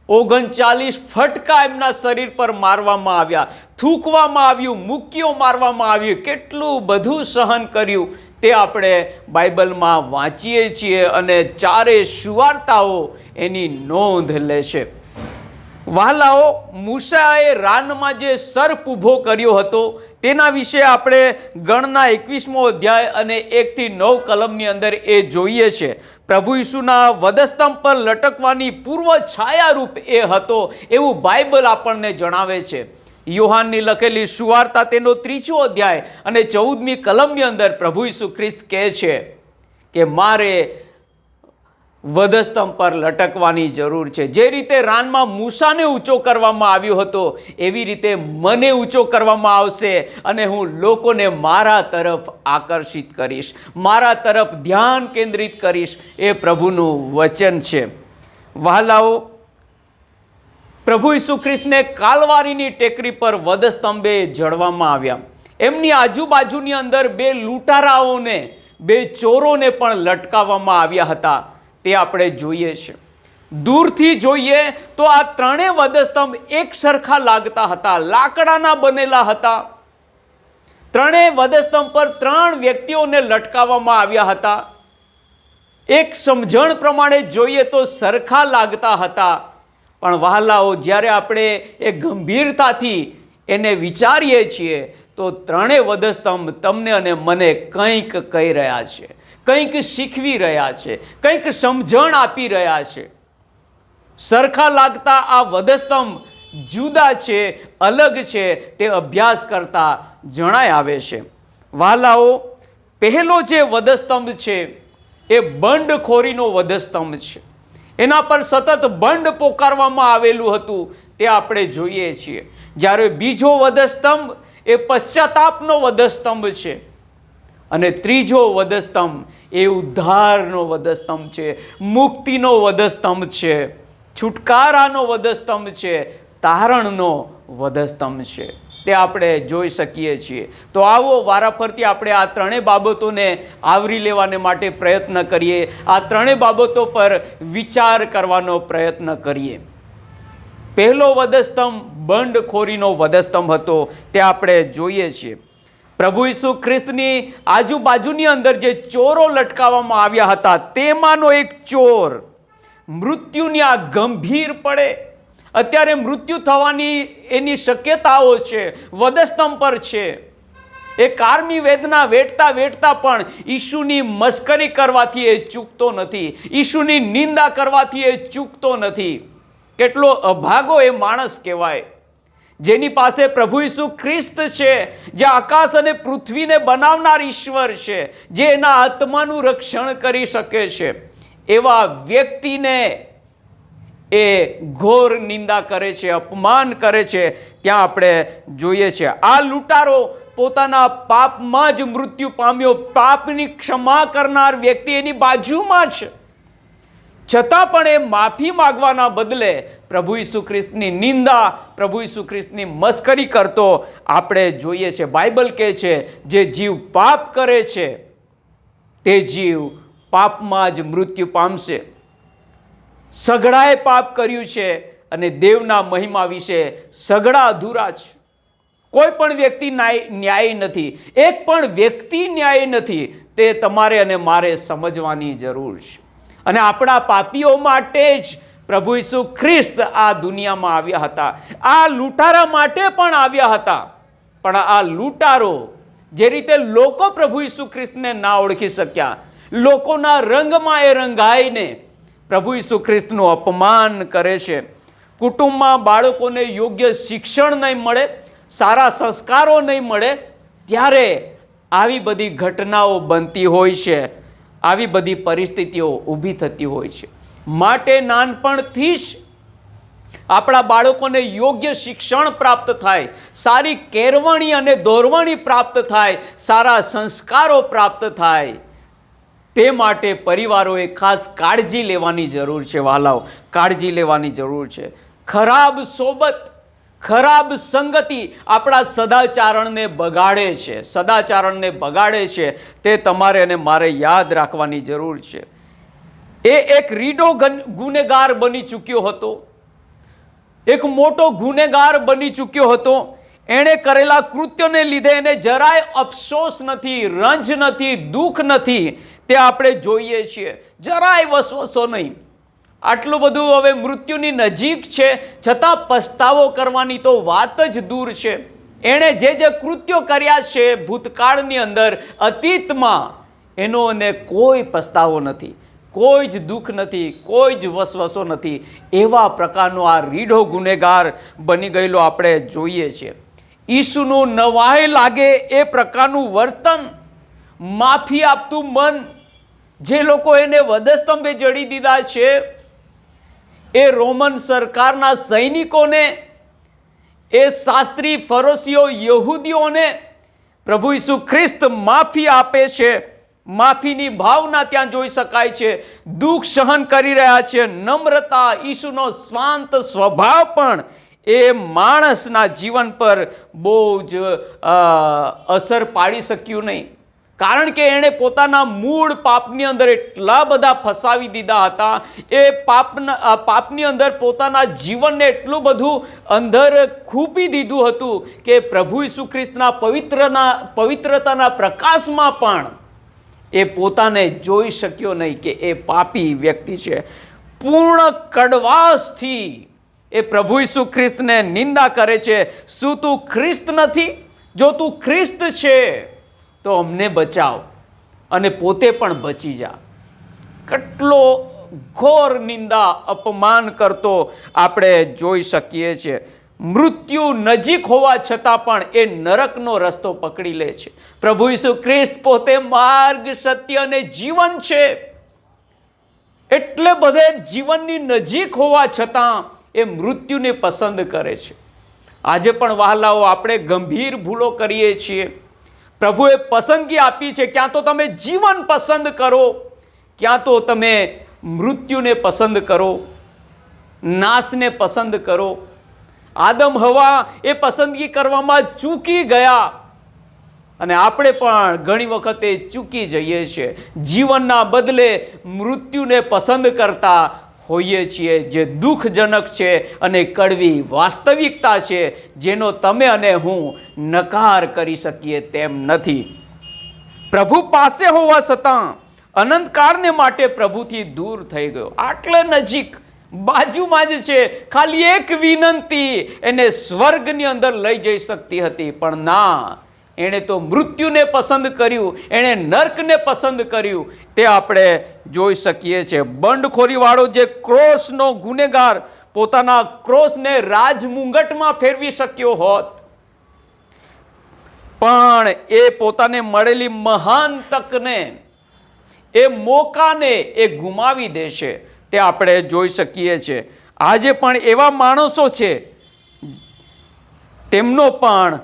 39 ફટકા એમના શરીર પર મારવામાં આવ્યા, થૂંકવામાં આવ્યું, મુક્કીઓ મારવામાં આવ્યું, કેટલું બધું સહન કર્યું તે આપણે બાઇબલમાં વાંચીએ છીએ અને ચારે સુવાર્તાઓ એની નોંધ લે છે. વહાલાઓ, મૂસાએ રાનમાં જે સર્પ ઊભો કર્યો હતો તેના વિશે આપણે ગણના 21મો અધ્યાય અને 1 થી 9 કલમની અંદર એ જોઈએ છે. પ્રભુ ઈસુના વધસ્તંભ પર લટકવાની પૂર્વ છાયારૂપ એ હતો એવું બાઇબલ આપણને જણાવે છે. યોહાનની લખેલી સુવાર્તા તેનો 3 અધ્યાય અને 14મી કલમની અંદર પ્રભુ ઈસુ ખ્રિસ્ત કહે છે કે મારે વધસ્તંભ પર લટકવાની જરૂર છે. જે રીતે રાનમાં મૂસાને ઊંચો કરવામાં આવ્યો હતો, એવી રીતે મને ઊંચો કરવામાં આવશે અને હું લોકોને મારા તરફ આકર્ષિત કરીશ, મારા તરફ ધ્યાન કેન્દ્રિત કરીશ. એ પ્રભુનું વચન છે. વહાલાઓ, પ્રભુ ઈસુ ખ્રિસ્તને કાલવારીની ટેકરી પર વધસ્તંભે જડવામાં આવ્યા. એમની આજુબાજુની અંદર 2 લૂંટારાઓને, 2 ચોરોને પણ લટકાવવામાં આવ્યા હતા. તે આપણે જોઈએ છે. દૂરથી જોઈએ તો આ ત્રણેય વધસ્તંભ એક સરખા લાગતા હતા, લાકડાના બનેલા હતા. ત્રણેય વધસ્તંભ પર 3 વ્યક્તિઓને લટકાવવામાં આવ્યા હતા. એક સમજણ પ્રમાણે જોઈએ તો સરખા લાગતા હતા, પણ વહાલાઓ, જ્યારે આપણે એ ગંભીરતાથી એને વિચારીએ છીએ તો ત્રણેય વધસ્તંભ તમને અને મને કંઈક કહી રહ્યા છે, કંઈક શીખવી રહ્યા છે, કંઈક સમજણ આપી રહ્યા છે. સરખા લાગતા આ વધસ્તંભ જુદા છે, અલગ છે, તે અભ્યાસ કરતા જણાય આવે છે. વહાલાઓ, પહેલો જે વધસ્તંભ છે એ બંડખોરીનો વધસ્તંભ છે. એના પર સતત બંડ પોકારવામાં આવેલું હતું તે આપણે જોઈએ છીએ. જ્યારે બીજો વધસ્તંભ એ પશ્ચાતાપનો વધસ્તંભ છે અને ત્રીજો વધસ્તંભ એ ઉદ્ધારનો વધસ્તંભ છે, મુક્તિનો વધસ્તંભ છે, છુટકારાનો વધસ્તંભ છે, તારણનો વધસ્તંભ છે. તે આપણે જોઈ શકીએ છીએ. તો આવો વારાફરતી આપણે આ ત્રણેય બાબતોને આવરી લેવાને માટે પ્રયત્ન કરીએ, આ ત્રણેય બાબતો પર વિચાર કરવાનો પ્રયત્ન કરીએ. પહેલો વધસ્તંભ બંડખોરીનો વધસ્તંભ હતો તે આપણે જોઈએ છીએ. પ્રભુ ઈસુ ખ્રિસ્તની આજુબાજુની અંદર જે ચોરો લટકાવવામાં આવ્યા હતા તેમાંનો એક ચોર મૃત્યુની આ ગંભીર પડે, અત્યારે મૃત્યુ થવાની એની શક્યતાઓ છે, વધસ્તંભ પર છે. એ કારમી વેદના વેઠતા વેઠતા પણ ઈશુની મસ્કરી કરવાથી એ ચૂકતો નથી, ઈશુની નિંદા કરવાથી એ ચૂકતો નથી. કેટલો અભાગો એ માણસ કહેવાય જેની પાસે પ્રભુ ઈસુ ખ્રિસ્ત છે, જે આકાશ અને પૃથ્વીને બનાવનાર ઈશ્વર છે, જે એના આત્માનું રક્ષણ કરી શકે છે. એવા વ્યક્તિને એ ઘોર નિંદા કરે છે, અપમાન કરે છે. ત્યાં આપણે જોઈએ છે આ લૂંટારો પોતાના પાપમાં જ મૃત્યુ પામ્યો. પાપની ક્ષમા કરનાર વ્યક્તિ એની બાજુમાં છે, છતાં પણ એ માફી માગવાના બદલે પ્રભુ ઈસુ ખ્રિસ્તની નિંદા, પ્રભુ ઈસુ ખ્રિસ્તની મસ્કરી કરતો આપણે જોઈએ છે. બાઇબલ કહે છે જે જીવ પાપ કરે છે તે જીવ પાપમાં જ મૃત્યુ પામશે. સઘળાએ પાપ કર્યું છે અને દેવના મહિમા વિશે સઘળા અધૂરા છે. કોઈ પણ વ્યક્તિ ન્યાયી નથી, એક પણ વ્યક્તિ ન્યાયી નથી. તે તમારે અને મારે સમજવાની જરૂર છે. અને આપણા પાપીઓ માટે જ પ્રભુ ઈસુ ખ્રિસ્ત આ દુનિયામાં આવ્યા હતા. આ લૂંટારા માટે પણ આવ્યા હતા. પણ આ લૂંટારો જે રીતે લોકો પ્રભુ ઈસુ ખ્રિસ્તને ના ઓળખી શક્યા, લોકોના રંગમાં એ રંગાઈને પ્રભુ ઈસુ ખ્રિસ્તનું અપમાન કરે છે. કુટુંબમાં બાળકોને યોગ્ય શિક્ષણ નહીં મળે, સારા સંસ્કારો નહીં મળે, ત્યારે આવી બધી ઘટનાઓ બનતી હોય છે, આવી બધી પરિસ્થિતિઓ ઊભી થતી હોય છે. માટે નાનપણથી જ આપણા બાળકોને યોગ્ય શિક્ષણ પ્રાપ્ત થાય, સારી કેળવણી અને દોરવણી પ્રાપ્ત થાય, સારા સંસ્કારો પ્રાપ્ત થાય, તે માટે પરિવારોએ ખાસ કાળજી લેવાની જરૂર છે. વાલાઓ, કાળજી લેવાની જરૂર છે. ખરાબ સોબત, ખરાબ સંગતિ આપણા સદાચારણને બગાડે છે, સદાચારણને બગાડે છે. તે તમારે અને મારે યાદ રાખવાની જરૂર છે. એ એક રીડો ગુનેગાર બની ચૂક્યો હતો, એક મોટો ગુનેગાર બની ચૂક્યો હતો. એણે કરેલા કૃત્યને લીધે એને જરાય અફસોસ નથી, રંજ નથી, દુઃખ નથી. તે આપણે જોઈએ છીએ. જરાય વસવસો નહીં. આટલું બધું હવે મૃત્યુની નજીક છે, છતાં પસ્તાવો કરવાની તો વાત જ દૂર છે. એણે જે જે કૃત્યો કર્યા છે ભૂતકાળની અંદર, અતીતમાં, એનો એને કોઈ પસ્તાવો નથી, કોઈ જ દુઃખ નથી, કોઈ જ વસવસો નથી. એવા પ્રકારનો આ રીઢો ગુનેગાર બની ગયેલો આપણે જોઈએ છીએ. ઈસુનું નવાઈ લાગે એ પ્રકારનું વર્તન, માફી આપતું મન, જે લોકો એને વધસ્તંભે જડી દીધા છે, એ રોમન સરકારના સૈનિકોને, એ શાસ્ત્રી ફરોશીઓ યહૂદીઓને પ્રભુ ઈસુ ખ્રિસ્ત માફી આપે છે. માફીની ભાવના ત્યાં જોઈ શકાય છે. દુઃખ સહન કરી રહ્યા છે. નમ્રતા, ઈસુનો શાંત સ્વભાવ પણ એ માણસના જીવન પર બહુ જ અસર પાડી શક્યું નહીં. કારણ કે એણે પોતાના મૂળ પાપની અંદર એટલા બધા ફસાવી દીધા હતા. એ પાપની અંદર પોતાના જીવનને એટલું બધું અંદર ખૂંપી દીધું હતું કે પ્રભુ ઈસુ ખ્રિસ્તના પવિત્રતાના પ્રકાશમાં પણ એ પોતાને જોઈ શક્યો નહીં કે એ પાપી વ્યક્તિ છે. પૂર્ણ કડવાશથી એ પ્રભુ ઈસુ ખ્રિસ્તને નિંદા કરે છે. શું તું ખ્રિસ્ત નથી? જો તું ખ્રિસ્ત છે તો અમને બચાવ અને પોતે પણ બચી જા. કેટલો ઘોર નિંદા, અપમાન કરતો આપણે જોઈ શકીએ છીએ. મૃત્યુ નજીક હોવા છતાં પણ એ નરકનો રસ્તો પકડી લે છે. પ્રભુ ઈસુ ખ્રિસ્ત પોતે માર્ગ, સત્ય અને જીવન છે. એટલે બધે જીવનની નજીક હોવા છતાં એ મૃત્યુને પસંદ કરે છે. આજે પણ વહાલાઓ, આપણે ગંભીર ભૂલો કરીએ છીએ. પ્રભુએ પસંદગી આપી છે, ક્યાં તો તમે જીવન પસંદ કરો, ક્યાં તો તમે મૃત્યુને પસંદ કરો, નાશને પસંદ કરો. આદમ હવા એ પસંદગી કરવામાં ચૂકી ગયા અને આપણે પણ ઘણી વખતે ચૂકી જઈએ છીએ. જીવનના બદલે મૃત્યુને પસંદ કરતા હોઈએ છીએ, જે દુઃખજનક છે અને કડવી વાસ્તવિકતા છે, જેનો તમે અને હું નકાર કરી શકીએ તેમ નથી. પ્રભુ પાસે હોવા છતાં અનંતકાળને માટે પ્રભુથી દૂર થઈ ગયો. આટલે નજીક, બાજુમાં જ છે, ખાલી એક વિનંતી એને સ્વર્ગની અંદર લઈ જઈ શકતી હતી, પણ ના, એણે તો મૃત્યુને પસંદ કર્યું, એણે નર્કને પસંદ કર્યું. તે આપણે જોઈ શકીએ છીએ. બંડખોરીવાળો જે ક્રોસનો ગુનેગાર પોતાના ક્રોસને રાજમુંગટમાં ફેરવી શક્યો હોત, પણ એ પોતાને મળેલી મહાન તકને, એ મોકાને એ ગુમાવી દેશે. તે આપણે જોઈ શકીએ છીએ. આજે પણ એવા માણસો છે, તેમનો પણ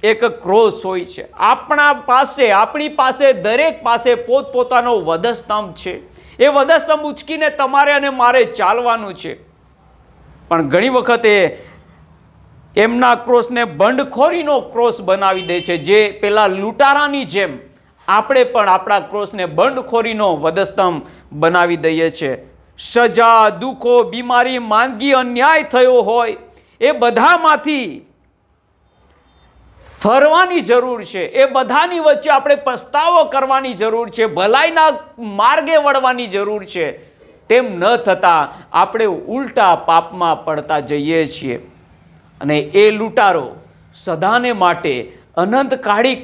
એક ક્રોસ હોય છે. આપણી પાસે દરેક પાસે પોતપોતાનો વધસ્તંભ છે. એ વધસ્તંભ ઉચકીને તમારે અને મારે ચાલવાનું છે. પણ ઘણી વખતે એમના ક્રોસને બંડખોરીનો ક્રોસ બનાવી દે છે. જે પેલા લૂંટારાની જેમ આપણે પણ આપણા ક્રોસને બંડખોરીનો વધસ્તંભ બનાવી દઈએ છીએ. સજા, દુઃખો, બીમારી, માંદગી, અન્યાય થયો હોય, એ બધામાંથી ફરવાની જરૂર છે. એ બધાની વચ્ચે આપણે પસ્તાવો કરવાની જરૂર છે, ભલાઈના માર્ગે વળવાની જરૂર છે. તેમ ન થતાં આપણે ઉલટા પાપમાં પડતા જઈએ છીએ. અને એ લૂંટારો સદાને માટે અનંતકાળી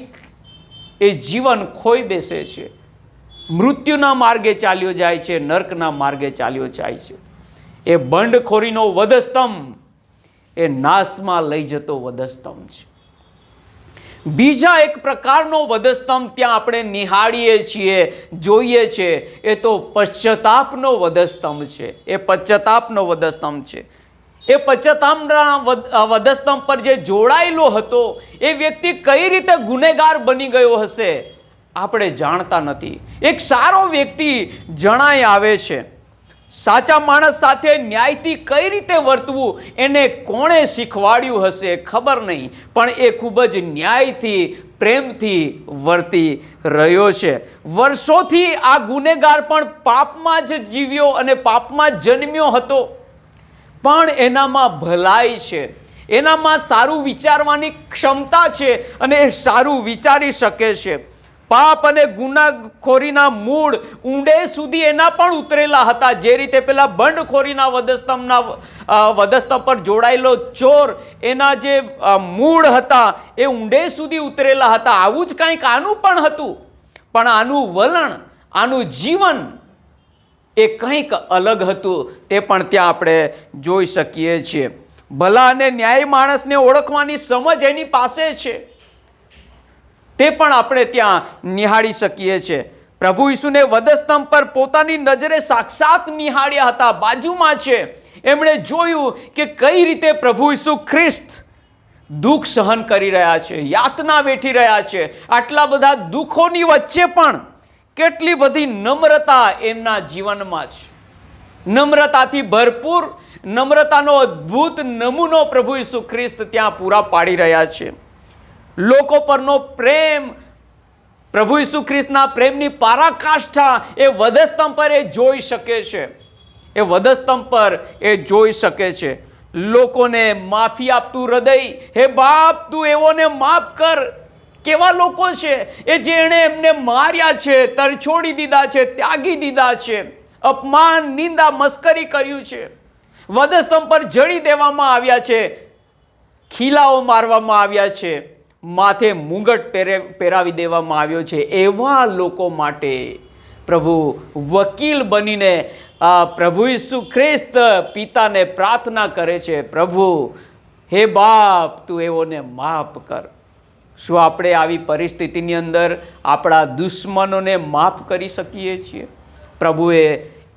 એ જીવન ખોઈ બેસે છે. મૃત્યુના માર્ગે ચાલ્યો જાય છે, નર્કના માર્ગે ચાલ્યો જાય છે. એ બંડખોરીનો વધસ્તંભ એ નાશમાં લઈ જતો વધસ્તંભ છે. બીજા એક પ્રકારનો વધસ્તંભ ત્યાં આપણે નિહાળીએ છીએ, જોઈએ છે. એ તો પશ્ચાતાપનો વધસ્તંભ છે. એ પશ્ચાતાપનો વધસ્તંભ છે. એ પશ્ચાતાપના વધસ્તંભ પર જે જોડાયેલો હતો, એ વ્યક્તિ કઈ રીતે ગુનેગાર બની ગયો હશે, આપણે જાણતા નથી. એક સારો વ્યક્તિ જણાઈ આવે છે. સાચા માણસ સાથે ન્યાયથી કઈ રીતે વર્તવું એને કોણે શીખવાડ્યું હશે ખબર નહીં, પણ એ ખૂબ જ ન્યાયથી, પ્રેમથી વર્તી રહ્યો છે. વર્ષોથી આ ગુનેગાર પણ પાપમાં જ જીવ્યો અને પાપમાં જન્મ્યો હતો, પણ એનામાં ભલાઈ છે, એનામાં સારું વિચારવાની ક્ષમતા છે અને એ સારું વિચારી શકે છે. પાપ અને ગુનાખોરીના મૂળ ઊંડે સુધી એના પણ ઉતરેલા હતા. જે રીતે પેલા બંડખોરીના વધસ્તંભ પર જોડાયેલો ચોર, એના જે મૂળ હતા એ ઊંડે સુધી ઉતરેલા હતા. આવું જ કંઈક આનું પણ હતું, પણ આનું વલણ, આનું જીવન એ કંઈક અલગ હતું. તે પણ ત્યાં આપણે જોઈ શકીએ છીએ. ભલા અને ન્યાયી માણસને ઓળખવાની સમજ એની પાસે છે, તે પણ આપણે ત્યાં નિહાળી શકીએ છીએ. પ્રભુ ઈસુને વધસ્તંભ પર પોતાની નજરે સાક્ષાત નિહાળ્યા હતા, બાજુમાં છે. એમણે જોયું કે કઈ રીતે પ્રભુ ઈસુ ખ્રિસ્ત દુઃખ સહન કરી રહ્યા છે, યાતના વેઠી રહ્યા છે. આટલા બધા દુઃખોની વચ્ચે પણ કેટલી બધી નમ્રતા એમના જીવનમાં છે. નમ્રતાથી ભરપૂર, નમ્રતાનો અદ્ભુત નમૂનો પ્રભુ ઈસુ ખ્રિસ્ત ત્યાં પૂરા પાડી રહ્યા છે. લોકો પરનો પ્રેમ, પ્રભુ ઈસુ ખ્રિસ્તના પ્રેમની પરાકાષ્ઠા એ વધસ્તંભ પર એ જોઈ શકે છે. એ વધસ્તંભ પર એ જોઈ શકે છે. લોકોને માફી આપતું હૃદય, હે બાપ તું એવોને માફ કર. કેવા લોકો છે એ જેણે એમને માર્યા છે, તરછોડી દીધા છે, ત્યાગી દીધા છે, અપમાન, નિંદા, મસ્કરી કર્યું છે, વધસ્તંભ પર જડી દેવામાં આવ્યા છે, ખીલાઓ મારવામાં આવ્યા છે, માથે મુગટ પહેરાવી દેવામાં આવ્યો છે. એવા લોકો માટે પ્રભુ વકીલ બનીને પ્રભુ ઈસુ ખ્રિસ્ત પિતાને પ્રાર્થના કરે છે, પ્રભુ હે બાપ તું એઓને માફ કર. શું આપણે આવી પરિસ્થિતિની અંદર આપણા દુશ્મનોને માફ કરી શકીએ છીએ? પ્રભુએ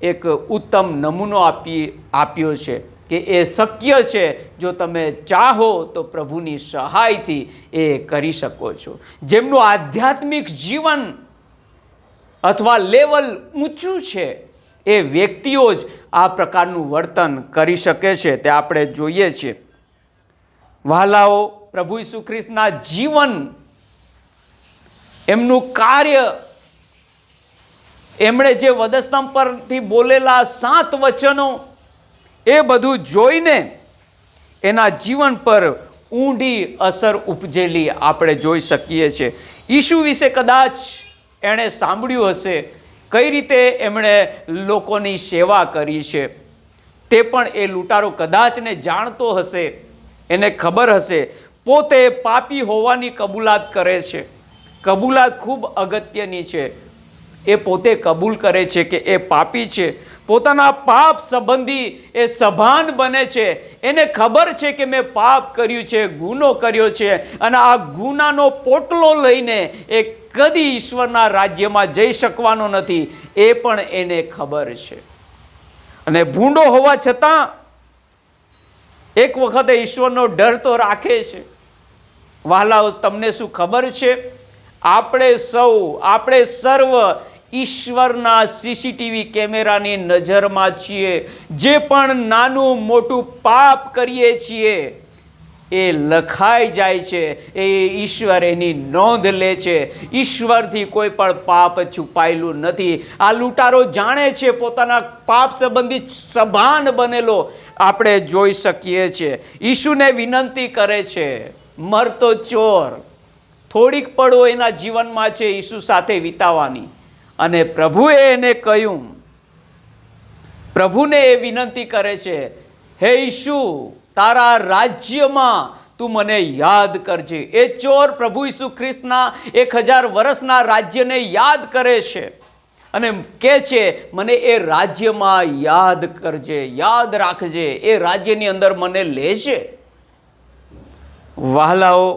એક ઉત્તમ નમૂનો આપ્યો છે કે એ શક્ય છે. જો તમે ચાહો તો પ્રભુની સહાયથી એ કરી શકો છો. જેમનું આધ્યાત્મિક જીવન અથવા લેવલ ઊંચું છે, એ વ્યક્તિઓ જ આ પ્રકારનું વર્તન કરી શકે છે. તે આપણે જોઈએ છીએ. વહાલાઓ, પ્રભુ ઈસુ ખ્રિસ્તના જીવન, એમનું કાર્ય એમણે જે વધસ્તંભ પરથી બોલેલા 7 વચનો એ બધું જોઈને એના જીવન પર ઊંડી અસર ઉપજેલી આપણે જોઈ શકીએ છીએ. ઈસુ વિશે કદાચ એણે સાંભળ્યું હશે, કઈ રીતે એમણે લોકોની સેવા કરી છે તે પણ એ લૂંટારો કદાચ ને જાણતો હશે. એને ખબર હશે પોતે પાપી હોવાની કબૂલાત કરે છે. કબૂલાત ખૂબ અગત્યની છે. એ પોતે કબૂલ કરે છે કે એ પાપી છે. પોતાના પાપ સંબંધી એ સભાન બને છે. એને ખબર છે કે મેં પાપ કર્યું છે, ગુનો કર્યો છે, અને આ ગુનાનો પોટલો લઈને એ કદી ઈશ્વરના રાજ્યમાં જઈ શકવાનો નથી. એ પણ એને ખબર છે. અને ભૂંડો હોવા છતાં એક વખતે ઈશ્વરનો ડર તો રાખે છે. વહાલાઓ, તમને શું ખબર છે? આપણે સર્વ ઈશ્વરના સીસીટીવી કેમેરાની નજરમાં છીએ. જે પણ નાનું મોટું પાપ કરીએ છીએ એ લખાઈ જાય છે. એ ઈશ્વર એની નોંધ લે છે. ઈશ્વરથી કોઈ પણ પાપ છુપાયેલું નથી. આ લૂંટારો જાણે છે, પોતાના પાપ સંબંધી સભાન બનેલો આપણે જોઈ શકીએ છીએ. ઈશુને વિનંતી કરે છે. મરતો ચોર થોડીક પળો એના જીવનમાં છે ઈસુ સાથે વિતાવવાની, અને પ્રભુએ એને કહ્યું, પ્રભુને એ વિનંતી કરે છે, હે ઈસુ, તારા રાજ્યમાં તું મને યાદ કરજે. એ ચોર પ્રભુ ઈસુ ખ્રિસ્તના 1000 વર્ષના રાજ્યને યાદ કરે છે અને કહે છે, મને એ રાજ્યમાં યાદ કરજે, યાદ રાખજે, એ રાજ્યની અંદર મને લેજે. વહાલાઓ,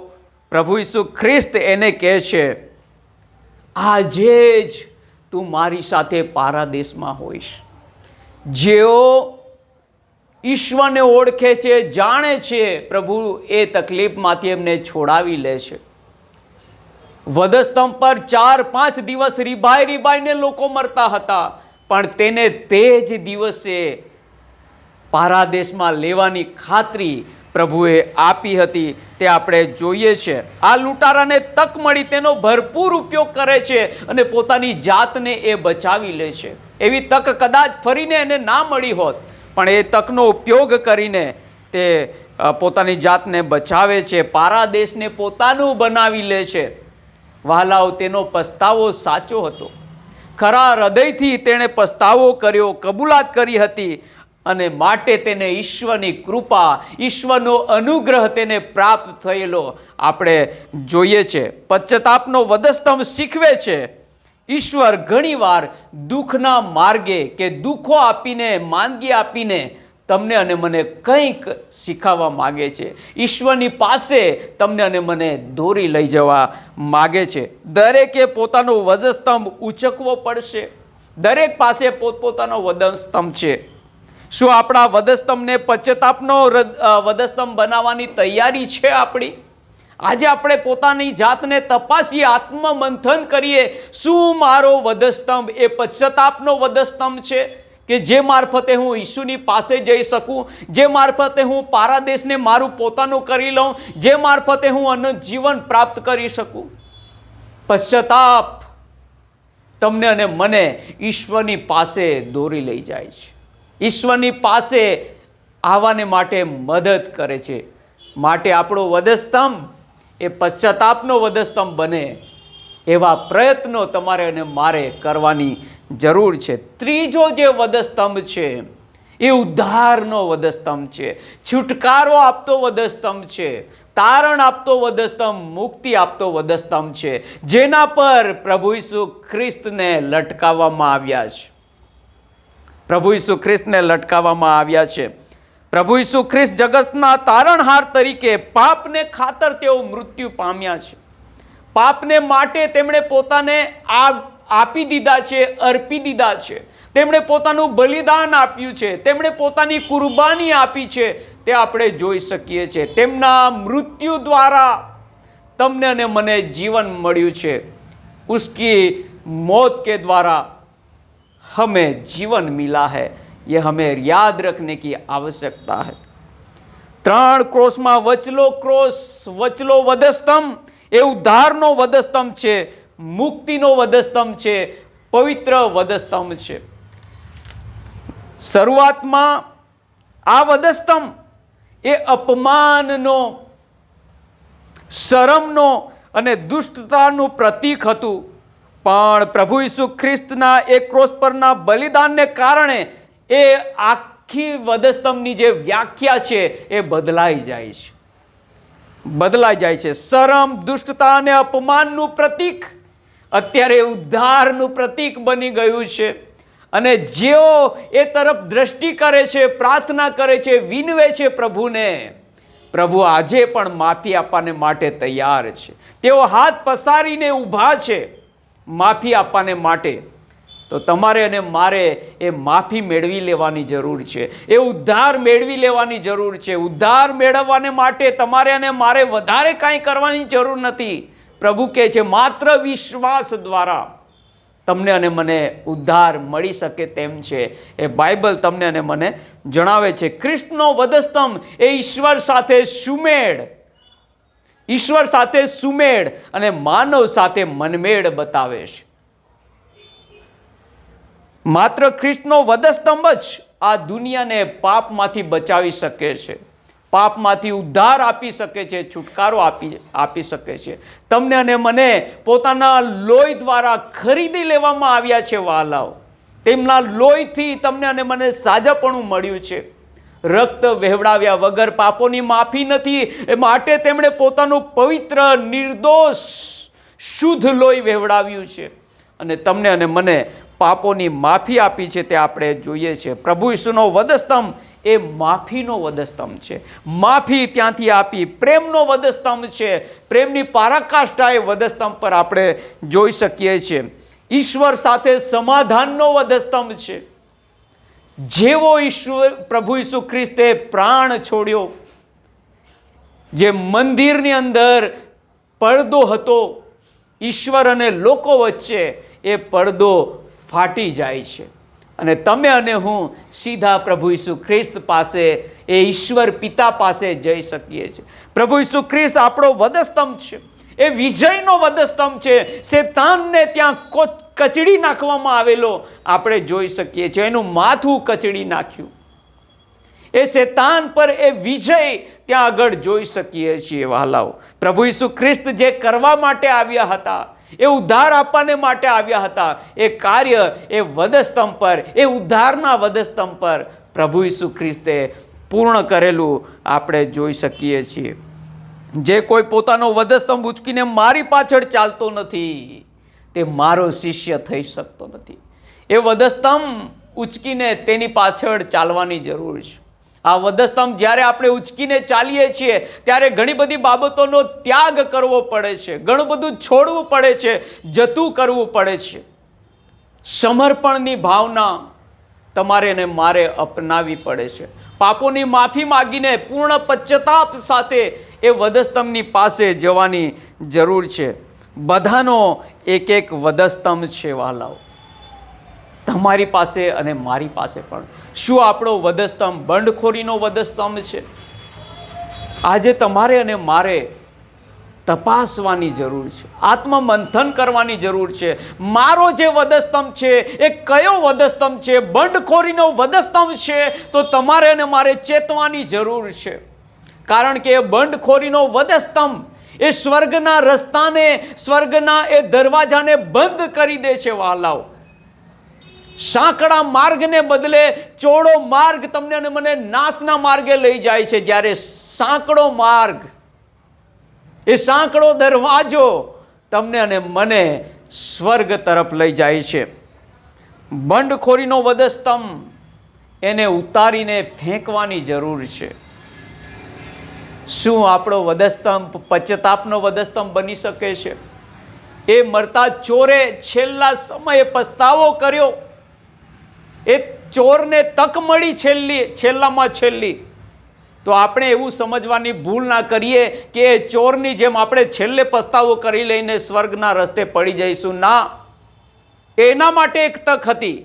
પ્રભુ ઈસુ ખ્રિસ્ત એને કહે છે, આજે જ તું મારી સાથે પારાદેશમાં હોઈશ. જેઓ ઈશ્વરને ઓળખે છે, જાણે છે, પ્રભુ એ તકલીફમાંથી એમને છોડાવી લે છે. વધસ્તંભ પર 4-5 દિવસ રીબાઈને લોકો મરતા હતા, પણ તેને તે જ દિવસે પારાદેશમાં લેવાની ખાતરી પ્રભુએ આપી હતી. તે આપણે જોઈએ છે. આ લૂંટારાને તક મળી, તેનો ભરપૂર ઉપયોગ કરે છે અને પોતાની જાતને એ બચાવી લે છે. એવી તક કદાચ ફરીને એને ના મળી હોત, પણ એ તકનો ઉપયોગ કરીને તે પોતાની જાતને બચાવે છે, પારાદેશને પોતાનું બનાવી લે છે. વહાલાઓ, તેનો પસ્તાવો સાચો હતો. ખરા હૃદયથી તેણે પસ્તાવો કર્યો, કબૂલાત કરી હતી, અને માટે તેને ઈશ્વરની કૃપા, ઈશ્વરનો અનુગ્રહ તેને પ્રાપ્ત થયેલો આપણે જોઈએ છે. પશ્ચાતાપનો વધસ્તંભ શીખવે છે, ઈશ્વર ઘણીવાર દુઃખના માર્ગે કે દુઃખો આપીને, માંદગી આપીને તમને અને મને કંઈક શીખવવા માગે છે. ઈશ્વરની પાસે તમને અને મને દોરી લઈ જવા માગે છે. દરેકે પોતાનો વધસ્તંભ ઉચકવો પડશે. દરેક પાસે પોતપોતાનો વધસ્તંભ છે. શું આપણા વધસ્તંભને પશ્ચાતાપનો વધસ્તંભ બનાવવાની તૈયારી છે આપણી? આજે આપણે પોતાની જાતને તપાસીએ, આત્મમંથન કરીએ. શું મારો વધસ્તંભ એ પશ્ચાતાપનો વધસ્તંભ છે કે જે મારફતે હું ઈસુની પાસે જઈ શકું, જે મારફતે હું પારાદેશને મારું પોતાનું કરી લઉં, જે મારફતે હું અનંત જીવન પ્રાપ્ત કરી શકું? પશ્ચાતાપ તમને અને મને ઈશ્વરની પાસે દોરી લઈ જાય છે. ઈશ્વરની પાસે આવવાને માટે મદદ કરે છે. માટે આપણો વધસ્તંભ એ પશ્ચાતાપનો વધસ્તંભ બને એવા પ્રયત્નો તમારે અને મારે કરવાની જરૂર છે. ત્રીજો જે વધસ્તંભ છે એ ઉદ્ધારનો વધસ્તંભ છે, છુટકારો આપતો વધસ્તંભ છે, તારણ આપતો વધસ્તંભ, મુક્તિ આપતો વધસ્તંભ છે, જેના પર પ્રભુ ઈસુ ખ્રિસ્તને લટકાવવામાં આવ્યા છે. પ્રભુ ઈસુ ખ્રિસ્તને લટકાવવામાં આવ્યા છે. પ્રભુ ઈસુ ખ્રિસ્ત જગતના તારણહાર તરીકે પાપને ખાતર તેઓ મૃત્યુ પામ્યા છે. પાપને માટે તેમણે પોતાને આપી દીધા છે, અર્પી દીધા છે. તેમણે પોતાનું બલિદાન આપ્યું છે, તેમણે પોતાની કુરબાની આપી છે. તે આપણે જોઈ શકીએ છીએ. તેમના મૃત્યુ દ્વારા તમને અને મને જીવન મળ્યું છે. उसकी मौत के द्वारा हमें जीवन मिला है, ये हमें याद रखने की आवश्यकता है. 3 ક્રોસમાં વચલો વધસ્તંભ એ ઉદ્ધારનો વધસ્તંભ છે, મુક્તિનો વધસ્તંભ છે, પવિત્ર વધસ્તંભ છે. શરૂઆતમાં આ વધસ્તંભ એ અપમાનનો, શરમનો અને દુષ્ટતાનું પ્રતીક હતું. પણ પ્રભુ ઈસુ ખ્રિસ્તના એ ક્રોસ પરના બલિદાનને કારણે એ આખી વધસ્તંભની જે વ્યાખ્યા છે એ બદલાઈ જાય છે. શરમ, દુષ્ટતા અને અપમાનનું પ્રતીક અત્યારે ઉદ્ધારનું પ્રતીક બની ગયું છે. અને જેઓ એ તરફ દ્રષ્ટિ કરે છે, પ્રાર્થના કરે છે, વિનવે છે પ્રભુને, પ્રભુ આજે પણ માફી આપવાને માટે તૈયાર છે. તેઓ હાથ પસારીને ઊભા છે માફી આપવાને માટે. તો તમારે અને મારે એ માફી મેળવી લેવાની જરૂર છે, એ ઉદ્ધાર મેળવી લેવાની જરૂર છે. ઉદ્ધાર મેળવવાને માટે તમારે અને મારે વધારે કાંઈ કરવાની જરૂર નથી. પ્રભુ કહે છે માત્ર વિશ્વાસ દ્વારા તમને અને મને ઉદ્ધાર મળી શકે તેમ છે. એ બાઇબલ તમને અને મને જણાવે છે. ખ્રિસ્તનો વધસ્તંભ એ ઈશ્વર સાથે સુમેળ અને માનવ સાથે મનમેળ બતાવે છે. માત્ર ખ્રિસ્તનો વધસ્તંભ જ આ દુનિયાને પાપમાંથી બચાવી શકે છે, પાપમાંથી ઉદ્ધાર આપી શકે છે, છુટકારો આપી શકે છે. તમને અને મને પોતાના લોહી દ્વારા ખરીદી લેવામાં આવ્યા છે વહાલાઓ. તેમના લોહીથી તમને અને મને સાજાપણું મળ્યું છે. રક્ત વહેવડાવ્યા વગર પાપોની માફી નથી, એ માટે તેમણે પોતાનું પવિત્ર, નિર્દોષ, શુદ્ધ લોહી વહેવડાવ્યું છે અને તમને અને મને પાપોની માફી આપી છે. તે આપણે જોઈએ છે. પ્રભુ ઈસુનો વધસ્તંભ એ માફીનો વધસ્તંભ છે. માફી ત્યાંથી આપી. પ્રેમનો વધસ્તંભ છે. પ્રેમની પરાકાષ્ઠા એ વધસ્તંભ પર આપણે જોઈ શકીએ છીએ. ઈશ્વર સાથે સમાધાનનો વધસ્તંભ છે. જેવો પ્રભુ ઈસુ ખ્રિસ્તે પ્રાણ છોડ્યો, જે મંદિરની અંદર પડદો હતો ઈશ્વર અને લોકો વચ્ચે, એ પડદો ફાટી જાય છે અને તમે અને હું સીધા પ્રભુ ઈસુ ખ્રિસ્ત પાસે, એ ઈશ્વર પિતા પાસે જઈ શકીએ છીએ. પ્રભુ ઈસુ ખ્રિસ્ત આપણો વધસ્તંભ છે. એ વિજયનો વધસ્તંભ છે. શેતાનને ત્યાં કચડી નાખવામાં આવેલો આપણે જોઈ શકીએ છીએ. એનું માથું કચડી નાખ્યું. એ શેતાન પર એ વિજય ત્યાં આગળ જોઈ શકીએ છીએ વહાલાઓ. પ્રભુ ઈસુ ખ્રિસ્ત જે કરવા માટે આવ્યા હતા, એ ઉદ્ધાર આપવાને માટે આવ્યા હતા, એ કાર્ય એ વધસ્તંભ પર, એ ઉદ્ધારના વધસ્તંભ પર પ્રભુ ઈસુ ખ્રિસ્તે પૂર્ણ કરેલું આપણે જોઈ શકીએ છીએ. જે કોઈ પોતાનો વધસ્તંભ ઉચકીને મારી પાછળ ચાલતો નથી, તે મારો શિષ્ય થઈ શકતો નથી. એ વધસ્તંભ ઉચકીને તેની પાછળ ચાલવાની જરૂર છે. આ વધસ્તંભ જ્યારે આપણે ઉચકીને ચાલીએ છીએ ત્યારે ઘણી બધી બાબતોનો ત્યાગ કરવો પડે છે, ઘણું બધું છોડવું પડે છે, જતું કરવું પડે છે. સમર્પણની ભાવના તમારે અને મારે અપનાવવી પડે છે. પાપોની માફી માગીને પૂર્ણ પશ્ચાતાપ સાથે એ વધસ્તંભની પાસે જવાની જરૂર છે. બધાનો એક એક વધસ્તંભ છે વહાલાઓ, તમારી પાસે અને મારી પાસે પણ. શું આપણો વધસ્તંભ બંડખોરીનો વધસ્તંભ છે? આજે તમારે અને મારે તપાસવાની જરૂર છે, આત્મમંથન કરવાની જરૂર છે. મારો જે વધસ્તંભ છે એ કયો વધસ્તંભ છે? બંડખોરીનો વધસ્તંભ છે તો તમારે અને મારે ચેતવાની જરૂર છે. કારણ કે એ બંડખોરીનો વધસ્તંભ એ સ્વર્ગના રસ્તાને, સ્વર્ગના એ દરવાજાને બંધ કરી દે છે વહાલાઓ. સાંકડા માર્ગને બદલે ચોડો માર્ગ તમને અને મને નાશના માર્ગે લઈ જાય છે. જ્યારે સાંકડો માર્ગ, એ સાંકડો દરવાજો તમને અને મને સ્વર્ગ તરફ લઈ જાય છે. બંડખોરીનો વધસ્તંભ એને ઉતારીને ફેંકવાની જરૂર છે. શું આપણો વધસ્તંભ પશ્ચાતાપનો વધસ્તંભ બની શકે છે? એ મરતા ચોરે છેલ્લા સમયે પસ્તાવો કર્યો. એ ચોરને તક મળી છેલ્લામાં છેલ્લી. તો આપણે એવું સમજવાની ભૂલ ના કરીએ કે એ ચોરની જેમ આપણે છેલ્લે પસ્તાવો કરી લઈને સ્વર્ગના રસ્તે પડી જઈશું. ના, એના માટે એક તક હતી.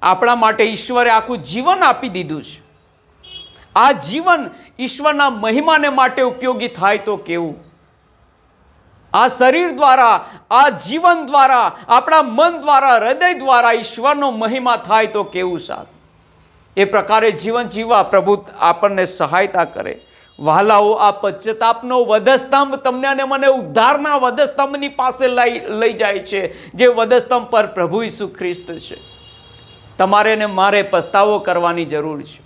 આપણા માટે ઈશ્વરે આખું જીવન આપી દીધું છે. આ જીવન ઈશ્વરના મહિમાને માટે ઉપયોગી થાય તો કેવું. આ શરીર દ્વારા, આ જીવન દ્વારા, આપણા મન દ્વારા, હૃદય દ્વારા ઈશ્વરનો મહિમા થાય તો કેવું સારું. એ પ્રકારે જીવન જીવવા પ્રભુ આપણને સહાયતા કરે. વહાલાઓ, આ પશ્ચાતાપનો વધસ્તંભ તમને અને મને ઉદ્ધારના વધસ્તંભની પાસે લઈ જાય છે, જે વધસ્તંભ પર પ્રભુ ઈસુ ખ્રિસ્ત છે. તમારે ને મારે પસ્તાવો કરવાની જરૂર છે.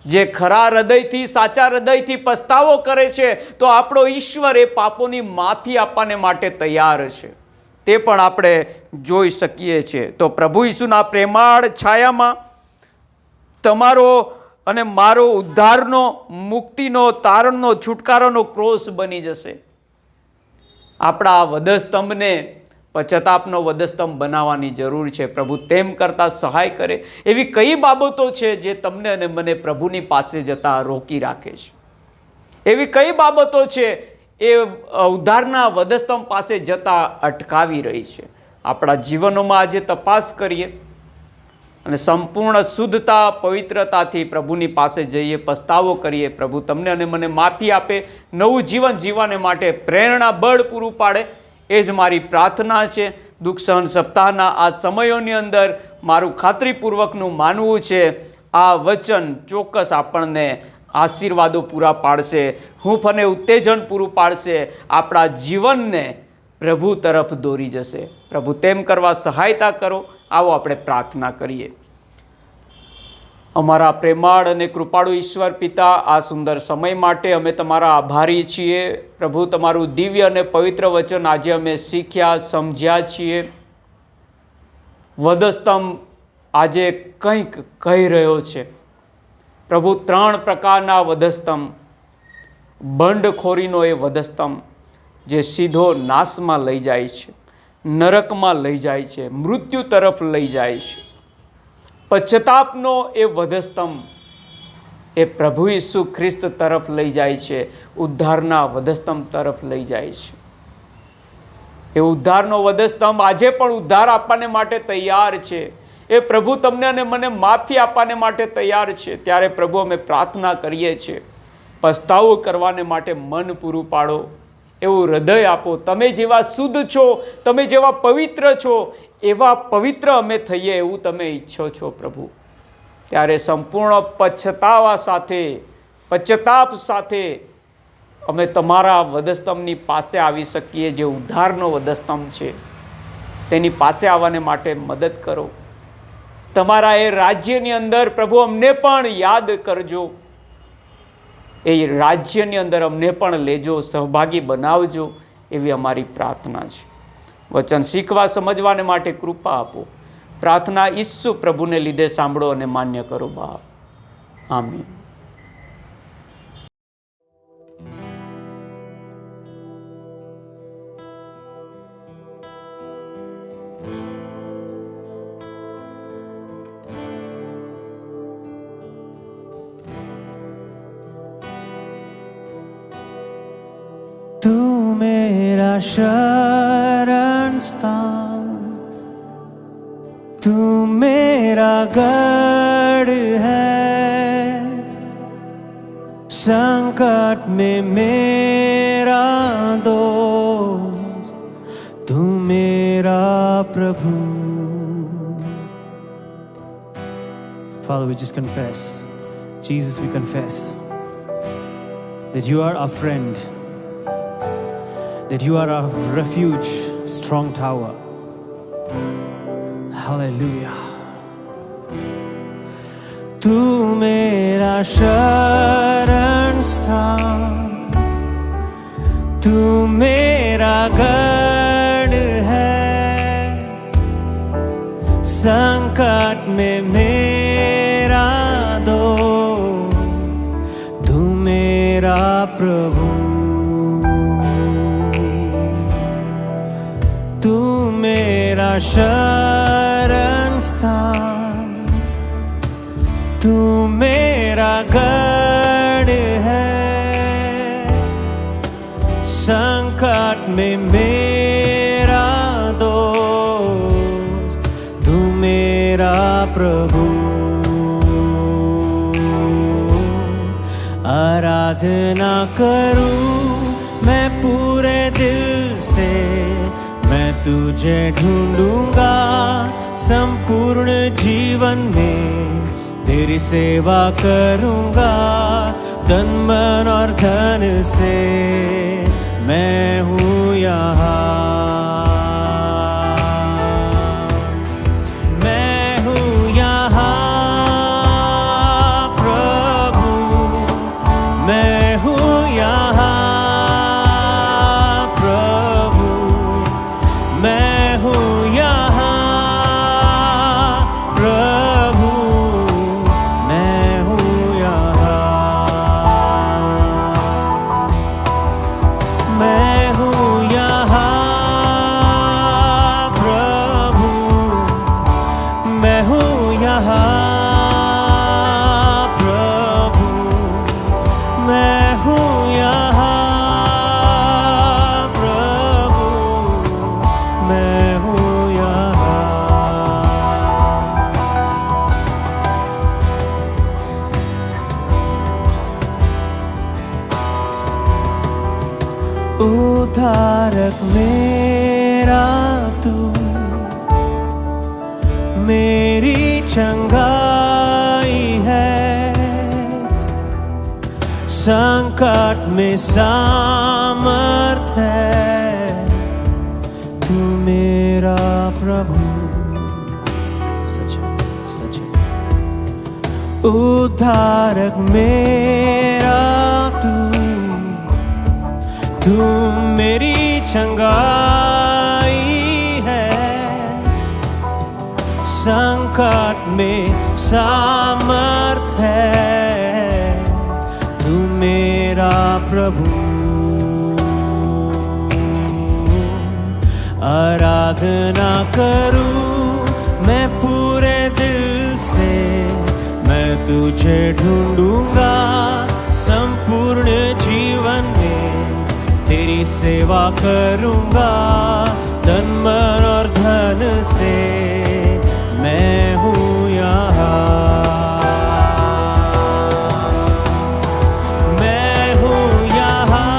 જે ખરા હૃદયથી, સાચા હૃદયથી પસ્તાવો કરે છે તો આપણો ઈશ્વર એ પાપોની માફી આપવાને માટે તૈયાર છે. તે પણ આપણે જોઈ શકીએ છીએ. તો પ્રભુ ઈસુના પ્રેમાળ છાયામાં તમારો અને મારો ઉદ્ધારનો, મુક્તિનો, તારણનો, છુટકારાનો ક્રોસ બની જશે. આપણા વધસ્તંભને પશ્ચાતાપનો વધસ્તંભ બનાવવાની જરૂર છે. પ્રભુ તેમ કરતાં સહાય કરે. એવી કઈ બાબતો છે જે તમને અને મને પ્રભુની પાસે જતા રોકી રાખે છે? એવી કઈ બાબતો છે એ ઉદ્ધારના વધસ્તંભ પાસે જતા અટકાવી રહી છે? આપણા જીવનોમાં આજે તપાસ કરીએ અને સંપૂર્ણ શુદ્ધતા, પવિત્રતાથી પ્રભુની પાસે જઈએ, પસ્તાવો કરીએ. પ્રભુ તમને અને મને માફી આપે, નવું જીવન જીવવાને માટે પ્રેરણા, બળ પૂરું પાડે. એ જ મારી પ્રાર્થના છે. દુઃખ સહન સપ્તાહના આ સમયોની અંદર મારું ખાતરીપૂર્વકનું માનવું છે આ વચન ચોક્કસ આપણને આશીર્વાદો પૂરા પાડશે, હૂંફ અને ઉત્તેજન પૂરું પાડશે, આપણા જીવનને પ્રભુ તરફ દોરી જશે. પ્રભુ તેમ કરવા સહાયતા કરો. આવો આપણે પ્રાર્થના કરીએ. અમારા પ્રેમાળ અને કૃપાળુ ઈશ્વર પિતા, આ સુંદર સમય માટે અમે તમારા આભારી છીએ. પ્રભુ, તમારું દિવ્ય અને પવિત્ર વચન આજે અમે શીખ્યા, સમજ્યા છીએ. વધસ્તંભ આજે કંઈક કહી રહ્યો છે. પ્રભુ, 3 પ્રકારના વધસ્તંભ. બંડખોરીનો એ વધસ્તંભ જે સીધો નાશમાં લઈ જાય છે, નરકમાં લઈ જાય છે, મૃત્યુ તરફ લઈ જાય છે. પશ્ચાતાપનો એ વધસ્તંભ એ પ્રભુ ઈસુ ખ્રિસ્ત તરફ લઈ જાય છે, ઉદ્ધારના વધસ્તંભ તરફ લઈ જાય છે. એ ઉદ્ધારનો વધસ્તંભ આજે પણ ઉદ્ધાર આપવાને માટે તૈયાર છે. એ પ્રભુ તમને અને મને માફી આપવાને માટે તૈયાર છે. ત્યારે પ્રભુ અમે પ્રાર્થના કરીએ છીએ, પસ્તાવો કરવાને માટે મન પૂરું પાડો, એવું હૃદય આપો. તમે જેવા શુદ્ધ છો, તમે જેવા પવિત્ર છો, એવા પવિત્ર અમે થઈએ એવું તમે ઈચ્છો છો પ્રભુ. ત્યારે સંપૂર્ણ પશ્ચાતાપ સાથે અમે તમારા વધસ્તંભની પાસે આવી શકીએ, જે ઉદ્ધારનો વધસ્તંભ છે. તેની પાસે આવવાને માટે મદદ કરો. તમારા એ રાજ્યની અંદર પ્રભુ અમને પણ યાદ કરજો. એ રાજ્યની અંદર અમને પણ લેજો, સહભાગી બનાવજો, એવી અમારી પ્રાર્થના છે. વચન શીખવા, સમજવાને માટે કૃપા આપો. પ્રાર્થના ઈસુ પ્રભુને લીધે સાંભળો અને માન્ય કરો બાપ. આમીન. तू मेरा शरण स्थान, तू मेरा गढ़ है, संकट में मेरा दोस्त, तू मेरा प्रभु. Father, we just confess, Jesus, we confess that you are our friend, that you are our refuge, strong tower. Hallelujah. तू मेरा शरण स्थान, तू मेरा गढ़ है, संकट में मेरा दोस्त, तू मेरा प्रभु. तू मेरा शरण स्थान, तू मेरा गढ़ है, संकट में मेरा दोस्त, तू मेरा प्रभु. आराधना करूं मैं पूरे दिल से मैं तुझे ढूंढूंगा, संपूर्ण जीवन में तेरी सेवा करूंगा। तन मन और धन से मैं हूँ यहाँ, मैं हूँ यहाँ प्रभु, मैं हूँ यहाँ प्रभु, मैं हूँ यहाँ प्रभु, मैं हूँ यहाँ, मैं हूँ यहाँ प्रभु, मैं हूँ यहाँ प्रभु, मैं हूँ यहाँ प्रभु, मैं हूँ यहाँ। उद्धारक मेरा तू, मेरी चंगाई है, संकट में सामर्थ है, तू मेरा प्रभु। सच है, सच है। उद्धारक मेरा तू, तू मेरी चंगाई है, संकट में सामर्थ है, तू मेरा प्रभु। आराधना करूं मैं पूरे दिल से, मैं तुझे ढूंढूंगा, संपूर्ण जीवन में तेरी सेवा करूंगा। तन मन और धन से मैं हूँ यहाँ, मैं हूँ यहाँ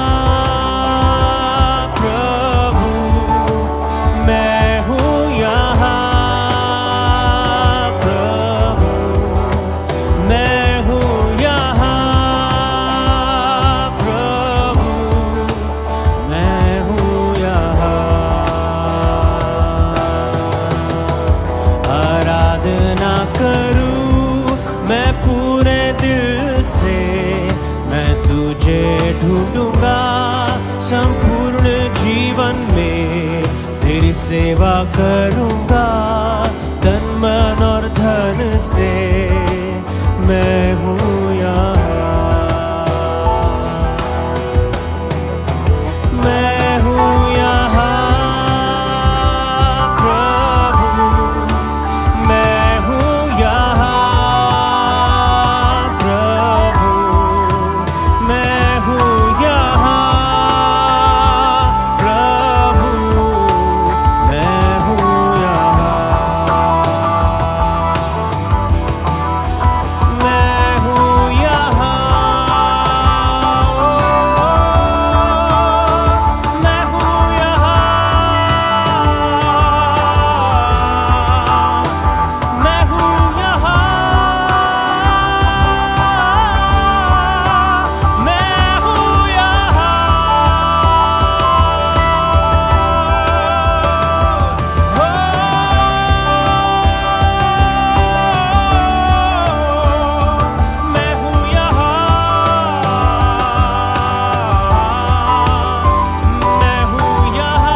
प्रभु, मैं हूँ यहाँ प्रभु, मैं हूँ यहाँ प्रभु, मैं हूँ यहाँ। आराधना करूं मैं पूरे दिल से, मैं तुझे ढूंढूंगा, संपूर्ण जीवन में तेरी सेवा करूंगा। तन मन और धन से मैं हूँ यहाँ, मैं हूँ यहाँ प्रभु, मैं हूँ यहाँ प्रभु, मैं हूँ यहाँ प्रभु, मैं हूँ यहाँ, मैं हूँ यहाँ, मैं हूँ यहाँ, मैं हूँ यहाँ, मैं हूँ यहाँ, मैं हूँ यहाँ, मैं हूँ यहाँ,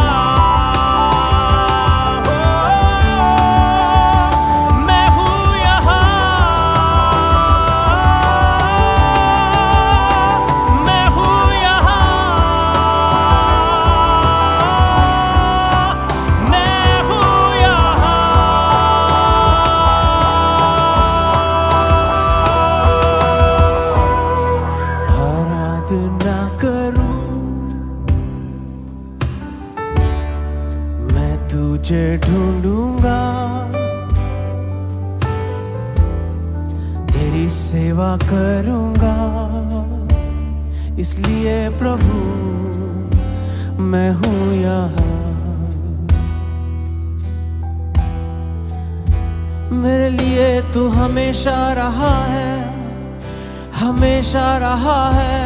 मैं हूँ यहाँ, मैं हूँ यहाँ, मैं हूँ यहाँ। आराधना करूं मैं तुझे ढूंढूंगा, तेरी सेवा करूंगा। इसलिए प्रभु मैं हूँ यहाँ। मेरे लिए तू हमेशा रहा है, हमेशा रहा है,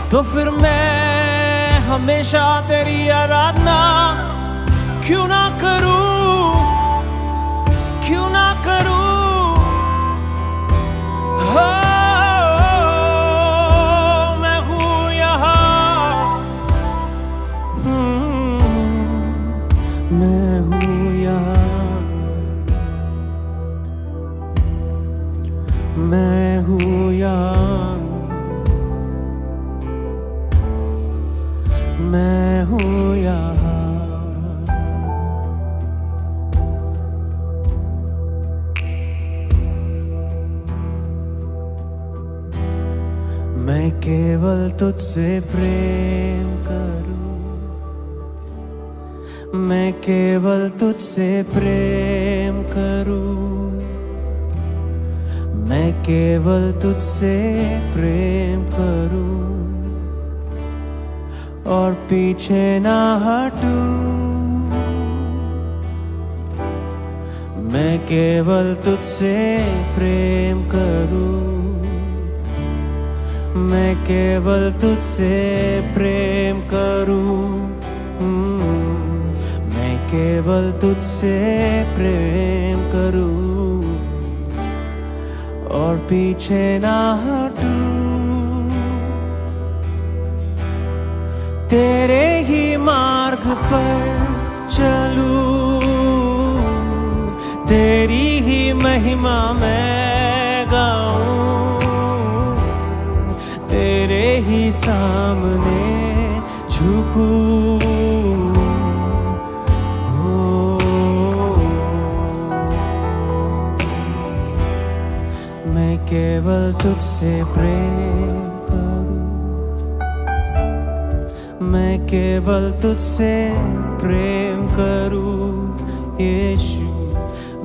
तो फिर मैं हमेशा तेरी आराधना क्यों ना करूं, क्यों ना करूं। हो मैं हूँ यहाँ, मैं हूँ यहाँ, मैं हूँ यहाँ, मैं हूँ यहाँ। मैं केवल तुझसे प्रेम करूं, मैं केवल तुझसे प्रेम करूं, मैं केवल तुझसे प्रेम करूं और पीछे ना हटूं। मैं केवल तुझसे प्रेम करूं, मैं केवल तुझसे प्रेम करूं, मैं केवल तुझसे प्रेम करूं और पीछे ना हटूं। तेरे ही मार्ग पर चलूं, तेरी ही महिमा मैं गाऊं, तेरे ही सामने झुकूं। मैं केवल तुझसे प्रेम करूं, मैं केवल तुझसे प्रेम करूं यीशु।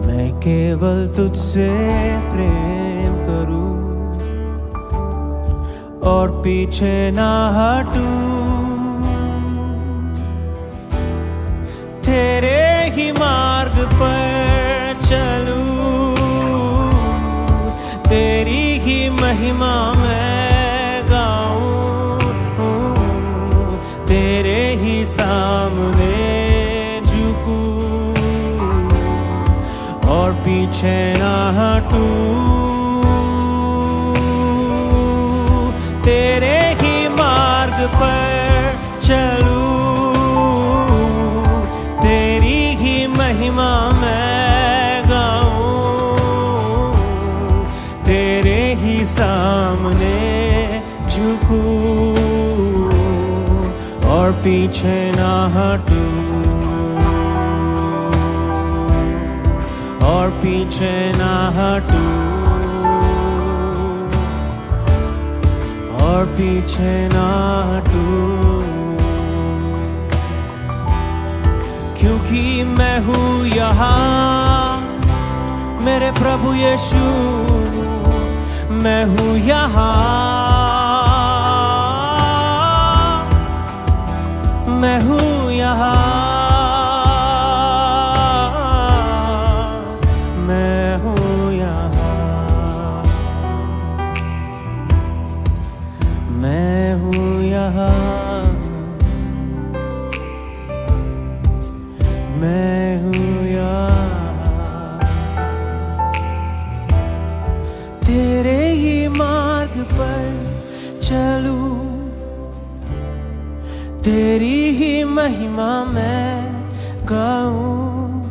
मैं केवल तुझसे प्रेम करूं और पीछे ना हटूं। तेरे ही मार्ग पर चलूं, तेरी ही महिमा मैं गाऊं, तेरे ही सामने झुकूं और पीछे ना हटूं। तेरे ही मार्ग पर चलूं, तेरी ही महिमा मैं गाऊं, तेरे ही सामने झुकूं और पीछे ना हटूं, और पीछे ना हटूं, और पीछे ना हटूं। क्योंकि मैं हूँ यहाँ मेरे प्रभु यीशु, मैं हूँ यहाँ, मैं हूँ यहाँ, मैं हूँ यहाँ, मैं हूँ यहाँ, मैं हूँ यहाँ। तेरे ही मार्ग पर चलूं, तेरी ही महिमा मैं गाऊं,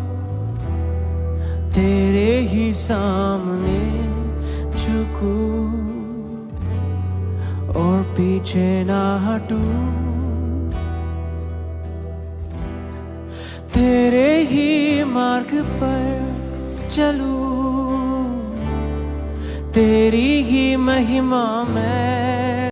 तेरे ही सामने झुकूं और पीछे ना हटूं। तेरे ही मार्ग पर चलूं, तेरी ही महिमा मैं